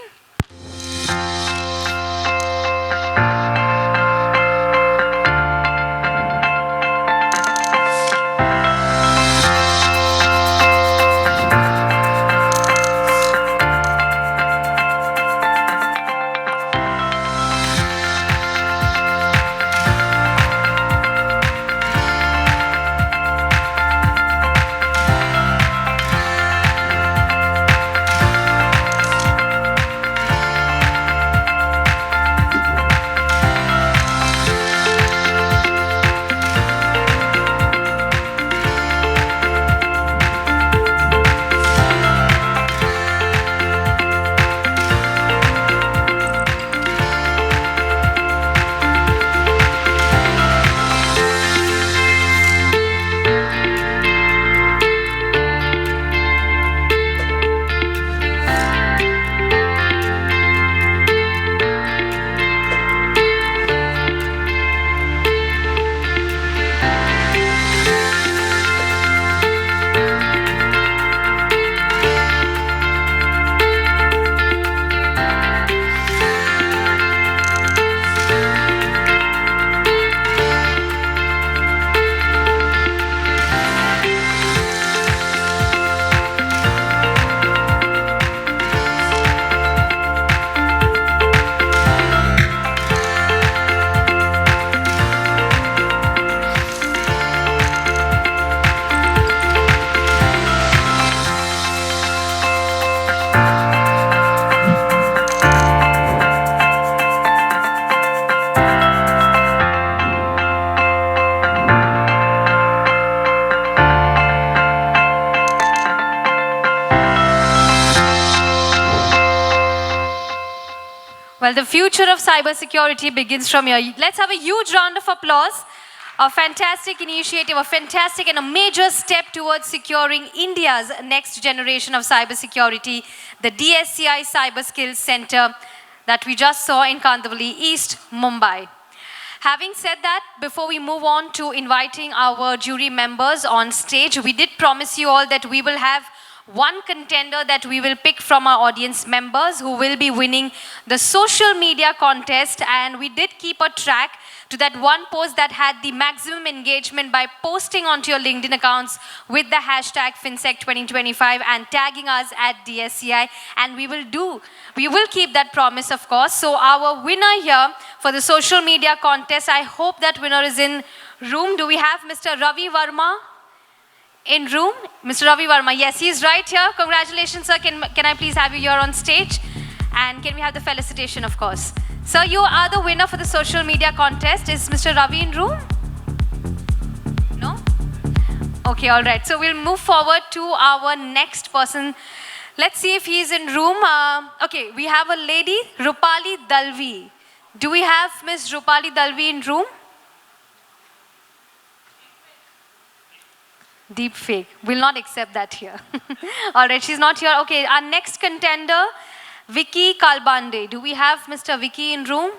Well, the future of cybersecurity begins from here. Let's have a huge round of applause. A fantastic initiative, a fantastic and a major step towards securing India's next generation of cybersecurity, the DSCI Cyber Skills Center that we just saw in Kandivali East, Mumbai. Having said that, before we move on to inviting our jury members on stage, we did promise you all that we will have one contender that we will pick from our audience members who will be winning the social media contest, and we did keep a track to that one post that had the maximum engagement by posting onto your LinkedIn accounts with the hashtag Finsec 2025 and tagging us at DSCI, and we will keep that promise, of course. So our winner here for the social media contest, I hope that winner is in room. Do we have Mr. Ravi Verma in room? Mr. Ravi Verma, yes, he's right here. Congratulations, sir. Can I please have you here on stage? And can we have the felicitation, of course? Sir, you are the winner for the social media contest. Is Mr. Ravi in room? No? Okay, all right. So we'll move forward to our next person. Let's see if he's in room. Okay, we have a lady, Rupali Dalvi. Do we have Miss Rupali Dalvi in room? Deep fake. We'll not accept that here. All right, she's not here. Okay, our next contender, Vicky Kalbande. Do we have Mr. Vicky in room?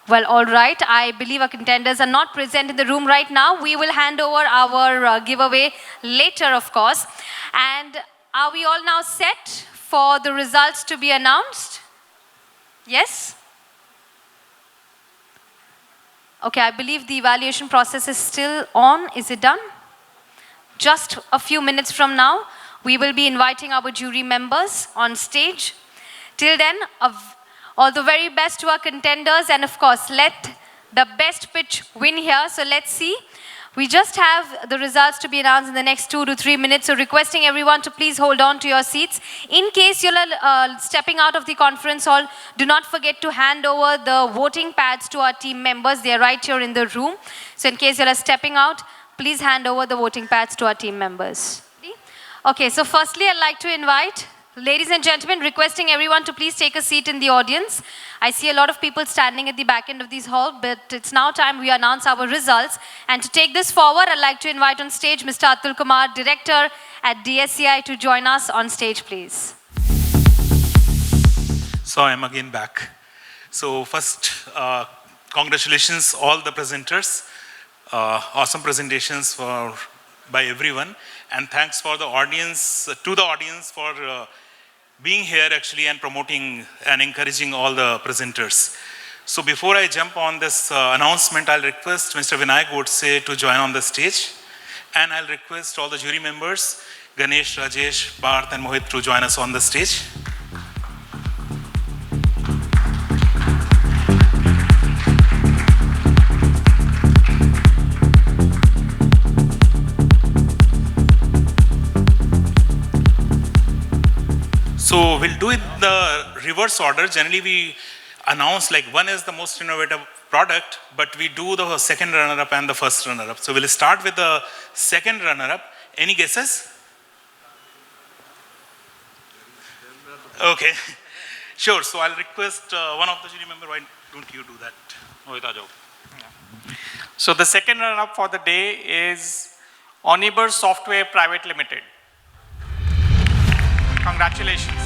Well, all right. I believe our contenders are not present in the room right now. We will hand over our giveaway later, of course. And are we all now set for the results to be announced? Yes? Okay, I believe the evaluation process is still on. Is it done? Just a few minutes from now, we will be inviting our jury members on stage. Till then, all the very best to our contenders, and of course, let the best pitch win here. So let's see. We just have the results to be announced in the next 2 to 3 minutes, so requesting everyone to please hold on to your seats. In case you're stepping out of the conference hall, do not forget to hand over the voting pads to our team members. They are right here in the room. So in case you're stepping out, please hand over the voting pads to our team members. Okay, so firstly, I'd like to invite, ladies and gentlemen, requesting everyone to please take a seat in the audience. I see a lot of people standing at the back end of this hall, but it's now time we announce our results. And to take this forward, I'd like to invite on stage Mr. Atul Kumar, Director at DSCI, to join us on stage, please. So I'm again back. So first, congratulations all the presenters. Awesome presentations by everyone. And thanks for the audience, to the audience for being here actually and promoting and encouraging all the presenters. So before I jump on this announcement, I'll request Mr. Vinayak Godse to join on the stage. And I'll request all the jury members, Ganesh, Rajesh, Parth and Mohit, to join us on the stage. So we'll do it the reverse order. Generally we announce like one is the most innovative product, but we do the second runner-up and the first runner-up. So we'll start with the second runner-up. Any guesses? Okay, sure. So I'll request one of the jury member, why don't you do that? So the second runner-up for the day is Oniber Software Private Limited. Congratulations.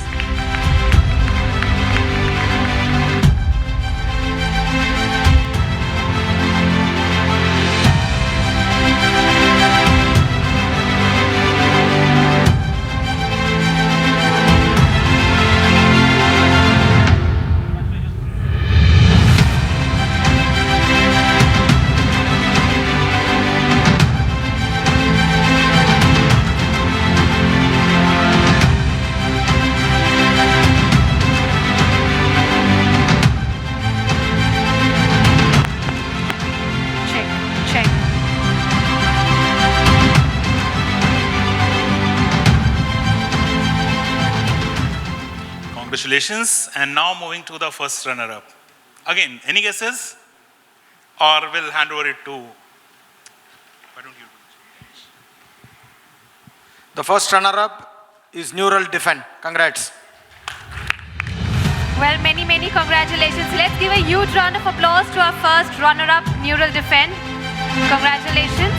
Congratulations. And now moving to the first runner-up. Again, any guesses? Or we'll hand over it to, why don't you do it? The first runner-up is Neural Defend. Congrats. Well, many, many congratulations. Let's give a huge round of applause to our first runner-up, Neural Defend. Congratulations. Congratulations.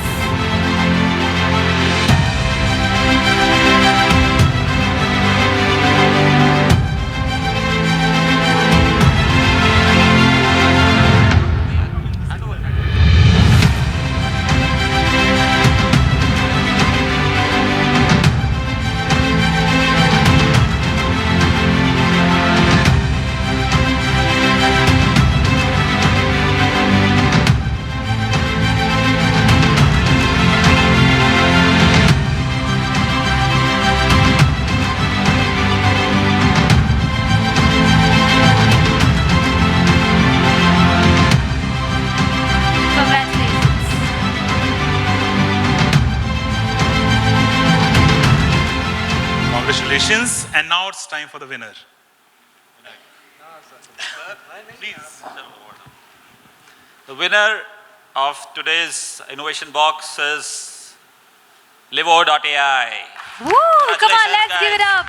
Congratulations. And now it's time for the winner. Please. The winner of today's innovation box is Livo.ai. Woo! Come on, Congratulations, let's give it guys. up.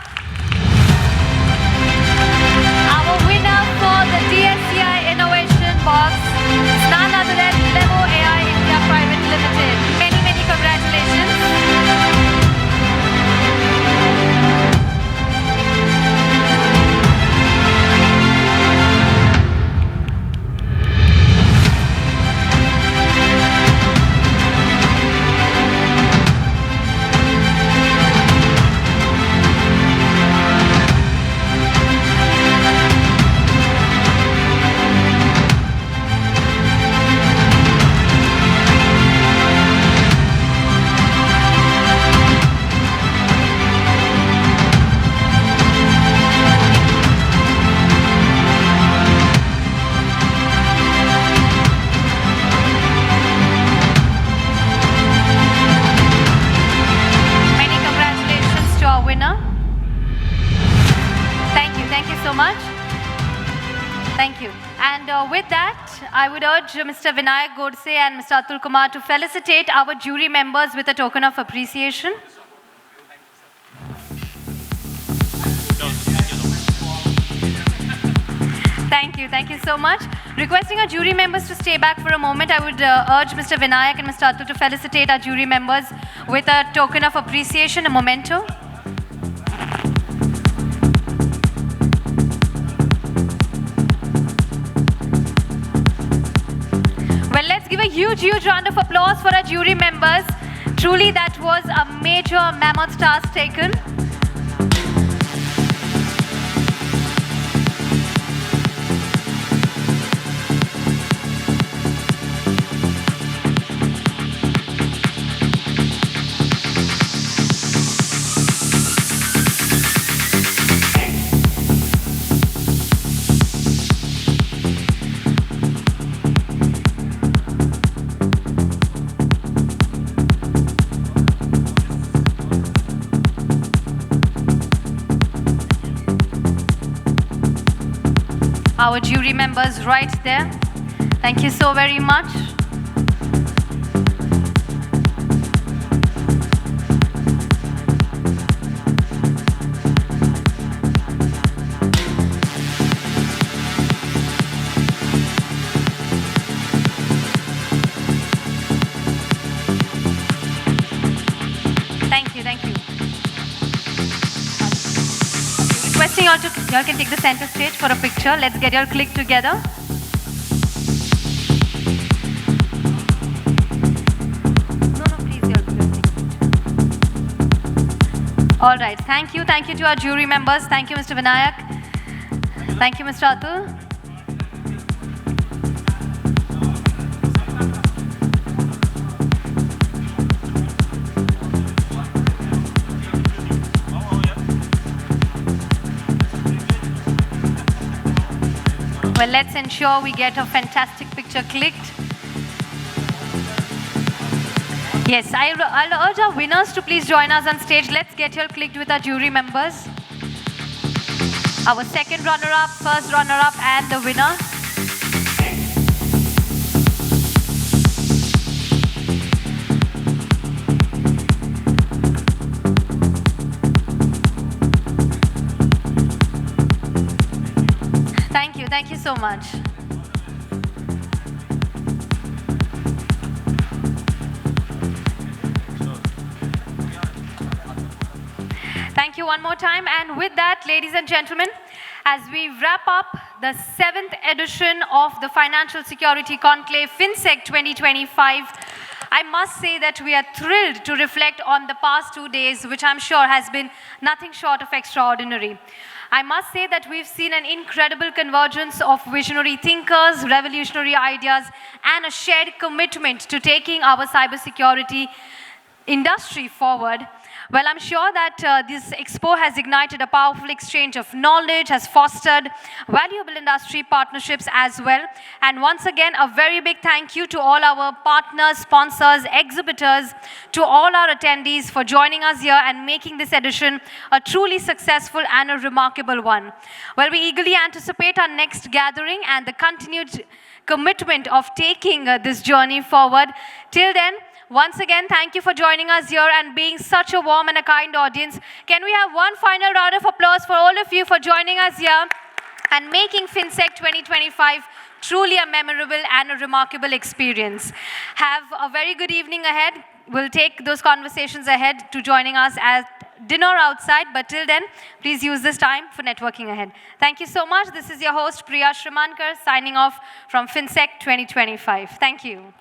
Our winner for the DSCI Innovation Box is none other than Levo AI India Private Limited. Many, many congratulations. Many congratulations to our winner. Thank you so much. Thank you. And with that, I would urge Mr. Vinayak Godse and Mr. Atul Kumar to felicitate our jury members with a token of appreciation. Thank you so much. Requesting our jury members to stay back for a moment, I would urge Mr. Vinayak and Mr. Atul to felicitate our jury members with a token of appreciation, a memento. Well, let's give a huge, huge round of applause for our jury members. Truly, that was a major mammoth task taken. Our jury members right there. Thank you so very much. Thank you. Requesting y'all can take the center stage for a picture. Let's get your click together. No, please, y'all take a picture. All right, thank you to our jury members. Thank you, Mr. Vinayak. Thank you, Mr. Atul. Well, let's ensure we get a fantastic picture clicked. Yes, I'll urge our winners to please join us on stage. Let's get your clicked with our jury members. Our second runner-up, first runner-up, and the winner. Thank you so much. Thank you one more time. And with that, ladies and gentlemen, as we wrap up the 7th edition of the Financial Security Conclave Finsec 2025, I must say that we are thrilled to reflect on the past 2 days, which I'm sure has been nothing short of extraordinary. I must say that we've seen an incredible convergence of visionary thinkers, revolutionary ideas, and a shared commitment to taking our cybersecurity industry forward. Well, I'm sure that this expo has ignited a powerful exchange of knowledge, has fostered valuable industry partnerships as well. And once again, a very big thank you to all our partners, sponsors, exhibitors, to all our attendees for joining us here and making this edition a truly successful and a remarkable one. Well, we eagerly anticipate our next gathering and the continued commitment of taking this journey forward. Till then, once again, thank you for joining us here and being such a warm and a kind audience. Can we have one final round of applause for all of you for joining us here and making Finsec 2025 truly a memorable and a remarkable experience. Have a very good evening ahead. We'll take those conversations ahead to joining us at dinner outside, but till then, please use this time for networking ahead. Thank you so much. This is your host, Priya Shrimankar, signing off from Finsec 2025. Thank you.